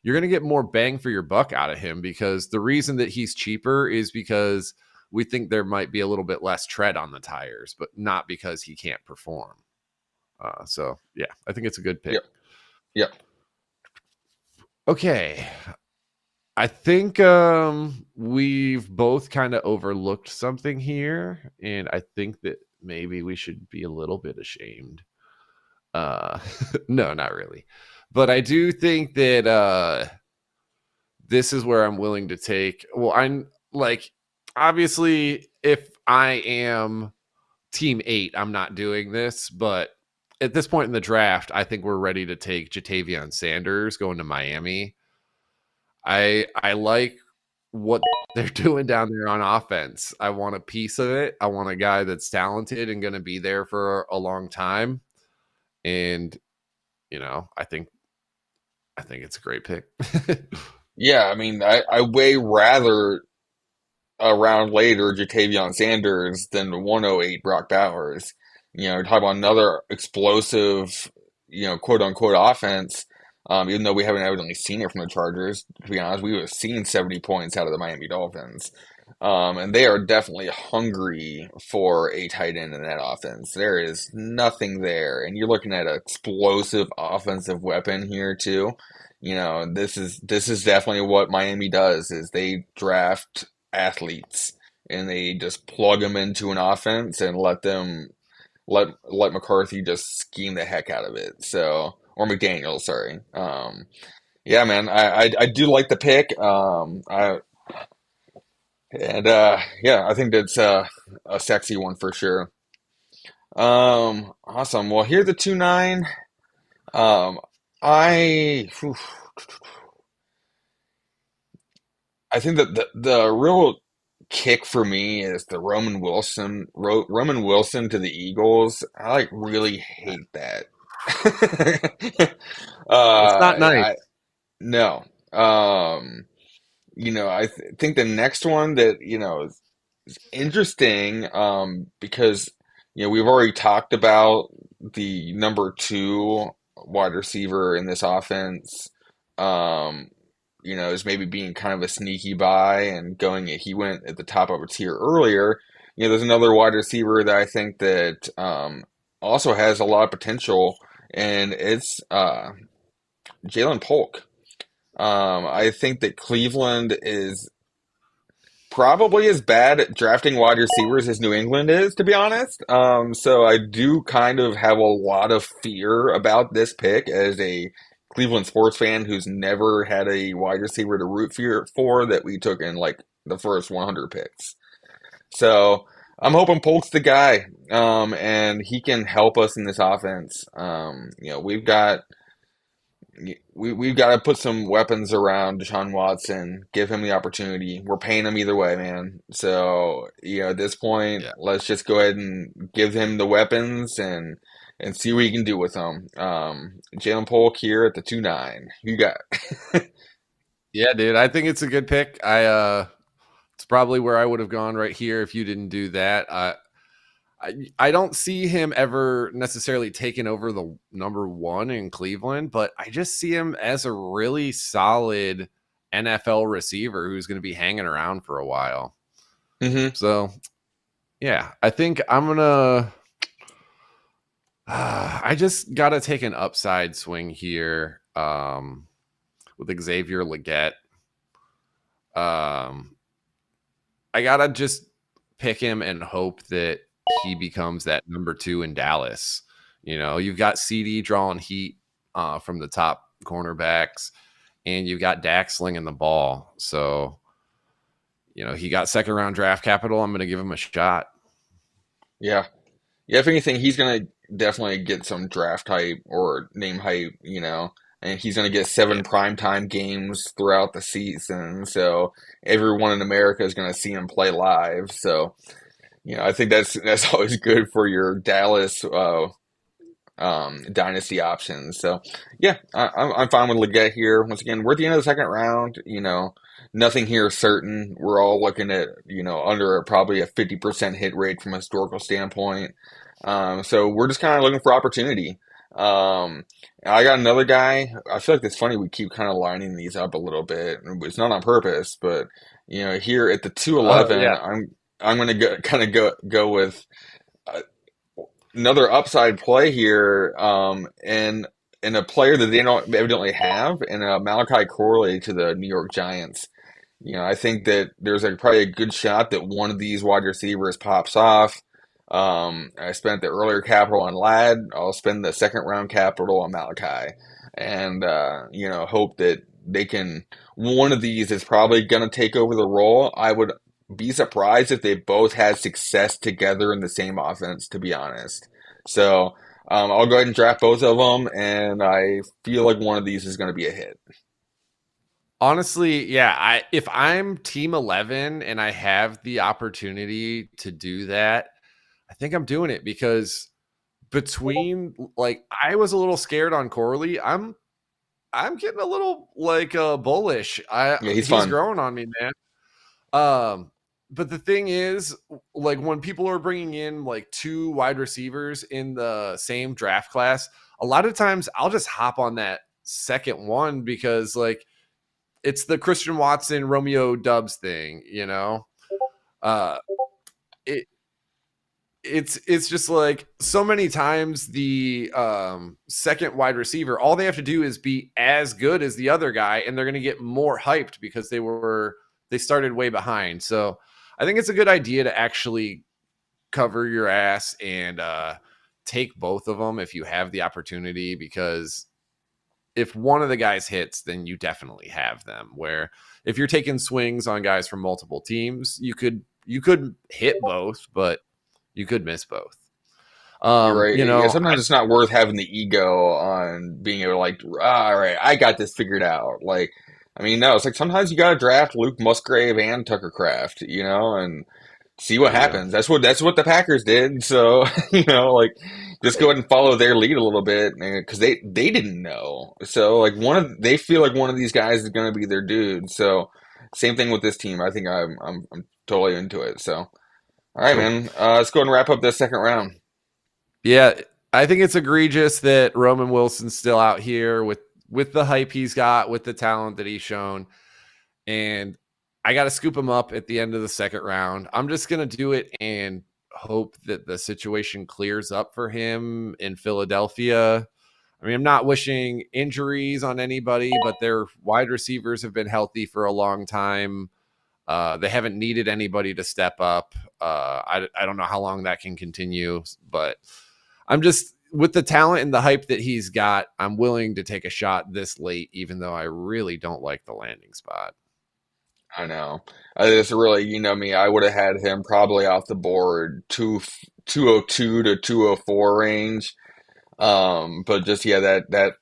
you're going to get more bang for your buck out of him because the reason that he's cheaper is because we think there might be a little bit less tread on the tires, but not because he can't perform. So yeah, I think it's a good pick. Yep. Yep. Okay. I think we've both kind of overlooked something here, and I think that maybe we should be a little bit ashamed. No, not really. But I do think that this is where I'm willing to take. Well, I'm like, obviously, if I am team 8, I'm not doing this, but at this point in the draft, I think we're ready to take Jatavion Sanders going to Miami. I like what they're doing down there on offense. I want a piece of it. I want a guy that's talented and going to be there for a long time. And I think it's a great pick. Yeah, I mean, I way rather a round later Jatavion Sanders than 108 Brock Bowers. Talk about another explosive, quote unquote offense. Even though we haven't evidently seen it from the Chargers, to be honest, we have seen 70 points out of the Miami Dolphins. And they are definitely hungry for a tight end in that offense. There is nothing there. And you're looking at an explosive offensive weapon here too. This is definitely what Miami does is they draft athletes and they just plug them into an offense and let McCarthy just scheme the heck out of it. So, or McDaniel, sorry. Yeah, man, I do like the pick. And yeah, I think that's a sexy one for sure. Awesome. Well, here the 2-9. Um, whew, I think that the real kick for me is the Roman Wilson to the Eagles. I like really hate that. It's not nice. I no. Um, I think the next one that is interesting, because we've already talked about the number two wide receiver in this offense. Um, is maybe being kind of a sneaky buy and he went at the top of a tier earlier. There's another wide receiver that I think that also has a lot of potential, and it's Jalen Polk. I think that Cleveland is probably as bad at drafting wide receivers as New England is, to be honest. So I do kind of have a lot of fear about this pick as a Cleveland sports fan who's never had a wide receiver to for that we took in like the first 100 picks. So I'm hoping Polk's the guy, and he can help us in this offense. We've got to put some weapons around Deshaun Watson, give him the opportunity. We're paying him either way, man. So, at this point, Yeah. let's just go ahead and give him the weapons and see what he can do with them. Jalen Polk here at the 2-9. You got Yeah, dude. I think it's a good pick. It's probably where I would have gone right here if you didn't do that. I don't see him ever necessarily taking over the number one in Cleveland, but I just see him as a really solid NFL receiver who's going to be hanging around for a while. hmm So, yeah, I think I'm going to. I just got to take an upside swing here with Xavier Legette. Um, I got to just pick him and hope that he becomes that number two in Dallas. You've got CD drawing heat from the top cornerbacks, and you've got Dak slinging the ball. So, he got second round draft capital. I'm going to give him a shot. Yeah. Yeah, if anything, he's going to definitely get some draft hype or name hype. And he's going to get Yeah. 7 primetime games throughout the season. So everyone in America is going to see him play live. So, I think that's always good for your Dallas dynasty options. So, yeah, I'm fine with Leggett here. Once again, we're at the end of the second round. Nothing here is certain. We're all looking at under probably a 50% hit rate from a historical standpoint. So we're just kind of looking for opportunity. I got another guy. I feel like it's funny we keep kind of lining these up a little bit. It's not on purpose, but here at the Oh 211, yeah. I'm gonna go with another upside play here, and a player that they don't evidently have, and Malachi Corley to the New York Giants. I think that there's probably a good shot that one of these wide receivers pops off. I spent the earlier capital on Ladd. I'll spend the second round capital on Malachi, and hope that they can. One of these is probably going to take over the role. I would be surprised if they both had success together in the same offense, to be honest. So I'll go ahead and draft both of them, and I feel like one of these is going to be a hit. Honestly, yeah. If I'm Team 11 and I have the opportunity to do that, I think I'm doing it because between like I was a little scared on Corley. I'm getting a little like bullish. I Yeah, he's He's fun. growing on me, man. But the thing is, like when people are bringing in like two wide receivers in the same draft class, a lot of times I'll just hop on that second one because like it's the Christian Watson Romeo Dubs thing. Uh, it it's just like so many times the second wide receiver, all they have to do is be as good as the other guy, and they're going to get more hyped because they started way behind. So I think it's a good idea to actually cover your ass and take both of them if you have the opportunity because if one of the guys hits, then you definitely have them. Where if you're taking swings on guys from multiple teams, you could hit both, but you could miss both. You're right. You Yeah, know, sometimes it's not worth having the ego on being able to like, all right, I got this figured out. Like, I mean, no, it's like sometimes you got to draft Luke Musgrave and Tucker Kraft, and see what there you go. happens. That's what the Packers did. So, like just go Right. ahead and follow their lead a little bit because they didn't know. So, like they feel like one of these guys is going to be their dude. So, same thing with this team. I think I'm totally into it. So, all right, Cool. man. Let's go and wrap up this second round. Yeah, I think it's egregious that Roman Wilson's still out here with the hype he's got, with the talent that he's shown, and I got to scoop him up at the end of the second round. I'm just gonna do it and hope that the situation clears up for him in Philadelphia. I mean, I'm not wishing injuries on anybody, but their wide receivers have been healthy for a long time. They haven't needed anybody to step up. I don't know how long that can continue, but I'm just with the talent and the hype that he's got, I'm willing to take a shot this late, even though I really don't like the landing spot. I know. It's really, me. I would have had him probably off the board 202 to 204 range. But just yeah, that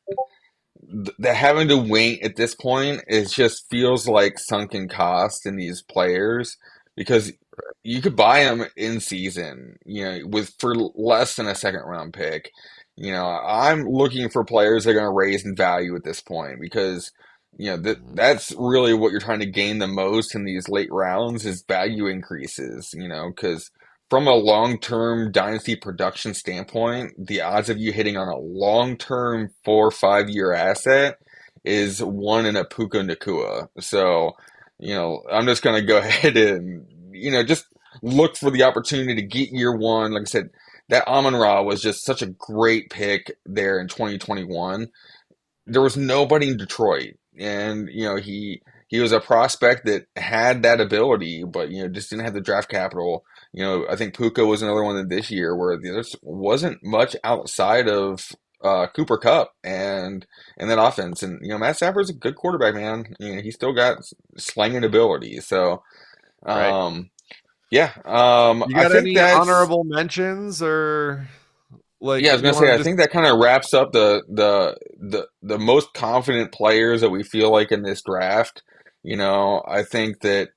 having to wait at this point it just feels like sunken cost in these players because you could buy them in season, with for less than a second round pick. I'm looking for players that are going to raise in value at this point because Mhm. that's really what you're trying to gain the most in these late rounds is value increases, because from a long-term dynasty production standpoint, the odds of you hitting on a long-term 4 or 5 year asset is one in a Puka Nakua. So, I'm just gonna go ahead and, just look for the opportunity to get year one. Like I said, that Amon Ra was just such a great pick there in 2021. There was nobody in Detroit, and he was a prospect that had that ability, but just didn't have the draft capital. I think Puka was another one that this year where there wasn't much outside of Cooper Cup and that offense, and Matt Stafford's a good quarterback, man. He still got slanging ability, so Right. um, yeah, You I got think any that's. honorable mentions or like Yeah, I was you gonna want say, to I just think that kind of wraps up the most confident players that we feel like in this draft. I think that,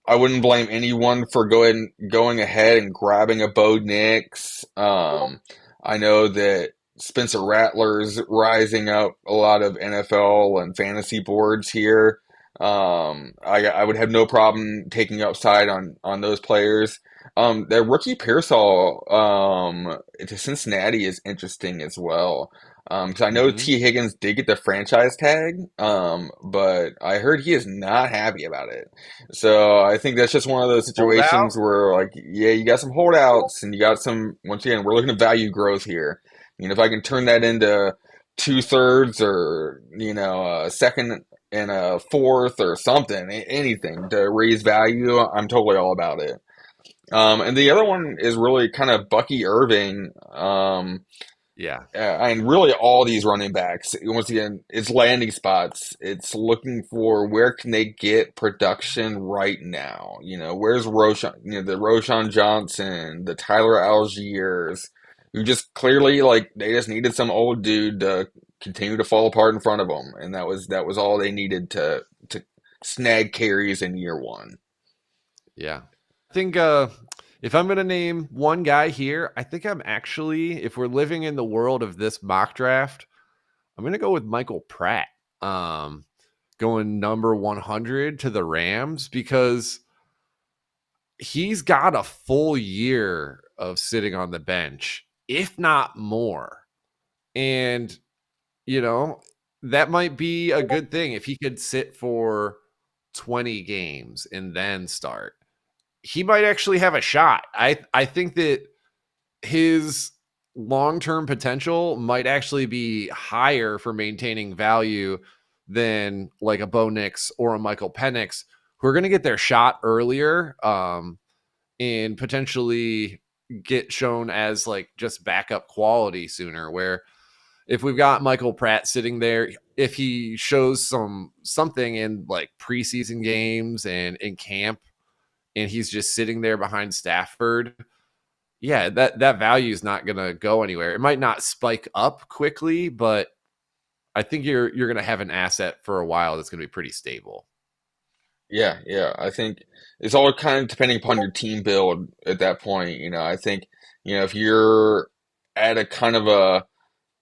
I wouldn't blame anyone for going ahead and grabbing a Bo Nix. I know that Spencer Rattler's rising up a lot of NFL and fantasy boards here. I would have no problem taking upside on those players. The rookie Pearsall to Cincinnati is interesting as well. Because I know Mhm. T. Higgins did get the franchise tag, but I heard he is not happy about it. So I think that's just one of those Hold out? situations where, like, yeah, you got some holdouts and you got some. Once again, we're looking at value growth here. If I can turn that into 2/3 or a second and a fourth or something, anything to raise value, I'm totally all about it. And the other one is really kind of Bucky Irving. Yeah. And really all these running backs, once again, it's landing spots. It's looking for where can they get production right now. Where's Roshan, the Roshan Johnson, the Tyler Algiers, who just clearly like they just needed some old dude to continue to fall apart in front of them, and that was all they needed to snag carries in year one. Yeah. I think if I'm going to name one guy here, I think I'm actually, if we're living in the world of this mock draft, I'm going to go with Michael Pratt, um, going number 100 to the Rams because he's got a full year of sitting on the bench, if not more. And, you know, that might be a good thing if he could sit for 20 games and then start. He might actually have a shot. I think that his long-term potential might actually be higher for maintaining value than like a Bo Nix or a Michael Penix, who are going to get their shot earlier, and potentially get shown as like just backup quality sooner. Where if we've got Michael Pratt sitting there, if he shows something in like preseason games and in camp, and he's just sitting there behind Stafford, yeah, that value is not going to go anywhere. It might not spike up quickly, but I think you're going to have an asset for a while that's going to be pretty stable. Yeah, yeah. I think it's all kind of depending upon your team build at that point. I think, if you're at a kind of a,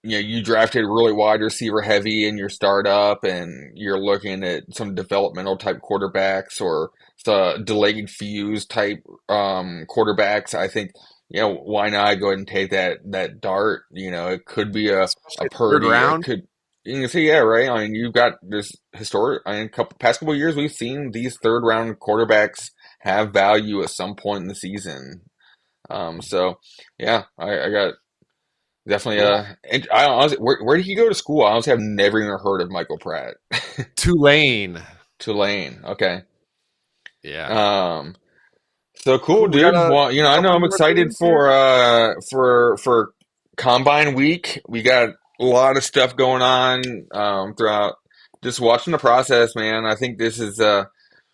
you drafted really wide receiver heavy in your startup and you're looking at some developmental type quarterbacks or the delayed fuse type quarterbacks, I think, why not go ahead and take that dart? It could be a Especially third Purdy. It round. could you can say, yeah, right. I mean, you've got this historic. I mean, past couple of years, we've seen these third round quarterbacks have value at some point in the season. So yeah, I got definitely Cool. and I honestly, where did he go to school? I honestly have never even heard of Michael Pratt. Tulane. Tulane. Okay. Yeah. Um, so cool, Cool. We got dude. a Well, I know couple I'm more excited things here. for Combine Week. We got a lot of stuff going on throughout. Just watching the process, man. I think this is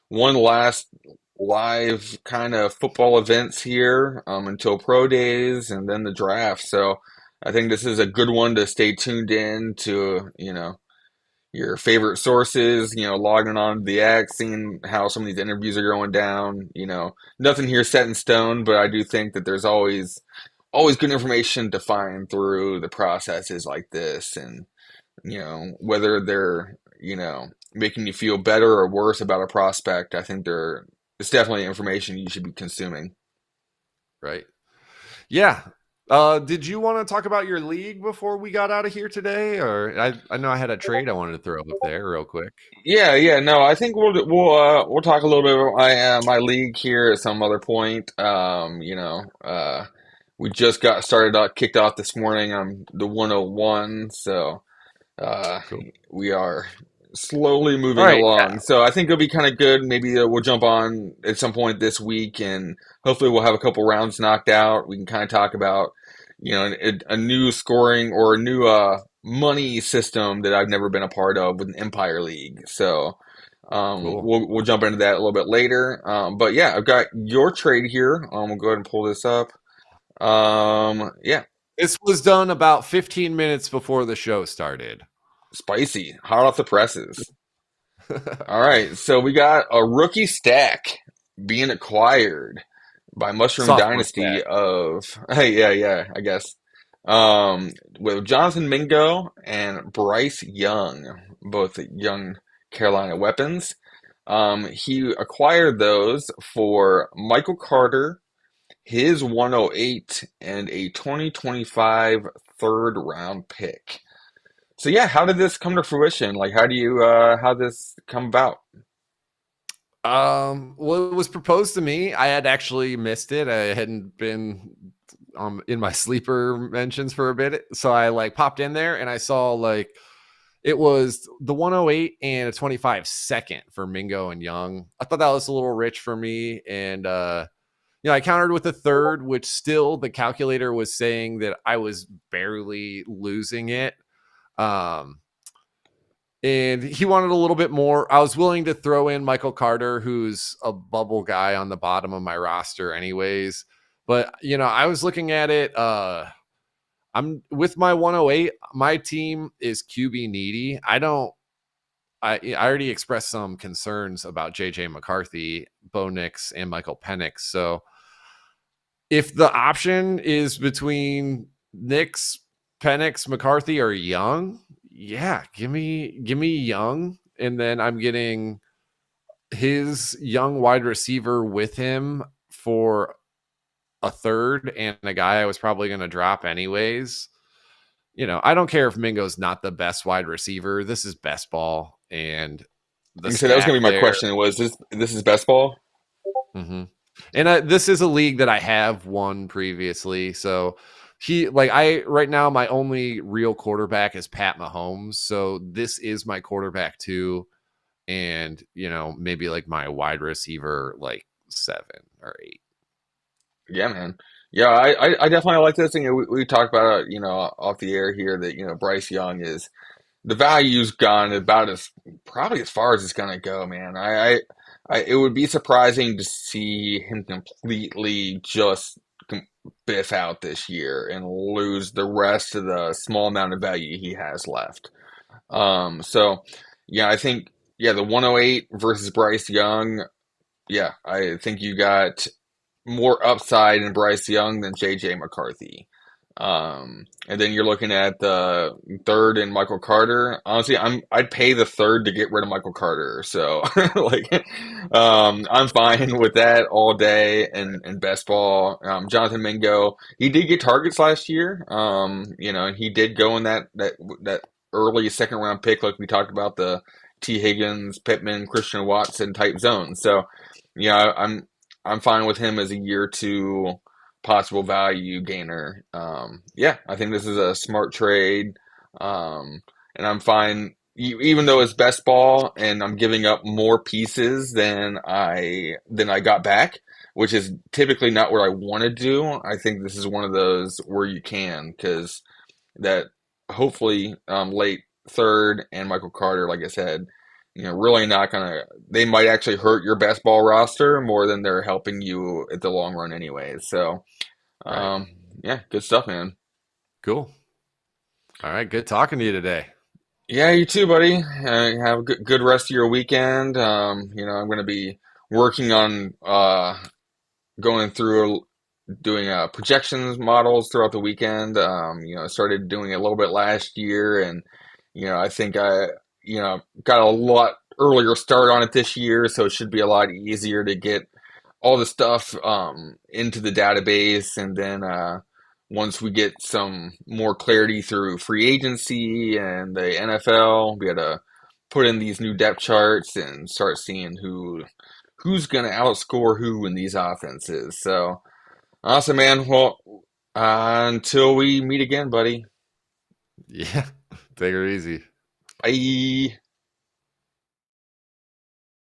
one last live kind of football events here until pro days and then the draft. So I think this is a good one to stay tuned in to, your favorite sources, logging on to the X, seeing how some of these interviews are going down. Nothing here set in stone, but I do think that there's always good information to find through the processes like this, and whether they're making you feel better or worse about a prospect. I think it's definitely information you should be consuming. Right. Yeah. Did you want to talk about your league before we got out of here today? Or I know I had a trade I wanted to throw up there real quick. Yeah, yeah, no, I think we'll talk a little bit about my league here at some other point. We just got started kicked off this morning. I'm the 101, so uh, Cool. we are slowly All moving right. Yeah. along. So I think it'll be kind of good. Maybe we'll jump on at some point this week, and hopefully we'll have a couple rounds knocked out. We can kind of talk about, a new scoring or a new money system that I've never been a part of with an Empire League. So Cool. we'll jump into that a little bit later. But yeah, I've got your trade here. We'll go ahead and pull this up. Yeah, This was done about 15 minutes before the show started. spicy, hot off the presses. All right, so we got a rookie stack being acquired by Mushroom Sophomore Dynasty stack. of hey, yeah, yeah, I guess. With Jonathan Mingo and Bryce Young, both young Carolina weapons. He acquired those for Michael Carter, his 108, and a 2025 third round pick. So yeah, how did this come to fruition? Like, how did this come about? Well, it was proposed to me. I had actually missed it. I hadn't been in my sleeper mentions for a bit. So I like popped in there and I saw like it was the 108 and a 25 second for Mingo and Young. I thought that was a little rich for me. And I countered with a third, which still the calculator was saying that I was barely losing it. Um, and he wanted a little bit more. I was willing to throw in Michael Carter, who's a bubble guy on the bottom of my roster, anyways. But I was looking at it. I'm with my 108. My team is QB needy. I already expressed some concerns about JJ McCarthy, Bo Nix, and Michael Penix. So if the option is between Nix, Penix, McCarthy, or Young, yeah, give me Young, and then I'm getting his young wide receiver with him for a third and a guy I was probably going to drop anyways. I don't care if Mingo's not the best wide receiver. This is best ball, and the Like I said, that was gonna stack be my there. question. Was this is best ball? Mm-hmm. And this is a league that I have won previously. So I right now, my only real quarterback is Pat Mahomes. So this is my quarterback too. And, maybe like my wide receiver, like 7 or 8. Yeah, man. Yeah, I definitely like this. And, we talked about it, off the air here that, Bryce Young is the value's gone about as probably as far as it's gonna go, man. It would be surprising to see him completely just biff out this year and lose the rest of the small amount of value he has left. So yeah, I think the 108 versus Bryce Young. Yeah, I think you got more upside in Bryce Young than JJ McCarthy. And then you're looking at the third and Michael Carter. Honestly, I'd pay the third to get rid of Michael Carter. So like, I'm fine with that all day. And best ball, Jonathan Mingo, he did get targets last year. And he did go in that early second round pick, like we talked about, the T Higgins, Pittman, Christian Watson type zone. So yeah, I'm fine with him as a year two possible value gainer. Yeah, I think this is a smart trade, and I'm fine. Even though it's best ball, and I'm giving up more pieces than I got back, which is typically not what I want to do. I think this is one of those where you can, because that hopefully late third and Michael Carter, like I said, really not gonna. They might actually hurt your best ball roster more than they're helping you at the long run, anyways. So, Right. um, yeah, good stuff, man. Cool. All right. Good talking to you today. Yeah, you too, buddy. Have a good rest of your weekend. I'm gonna be working on going through doing projections models throughout the weekend. I started doing it a little bit last year, and I think I got a lot earlier start on it this year, so it should be a lot easier to get all the stuff into the database, and then once we get some more clarity through free agency and the NFL, we got to put in these new depth charts and start seeing who's going to outscore who in these offenses. So awesome, man. Well, until we meet again, buddy. Yeah. Take her easy. Bye.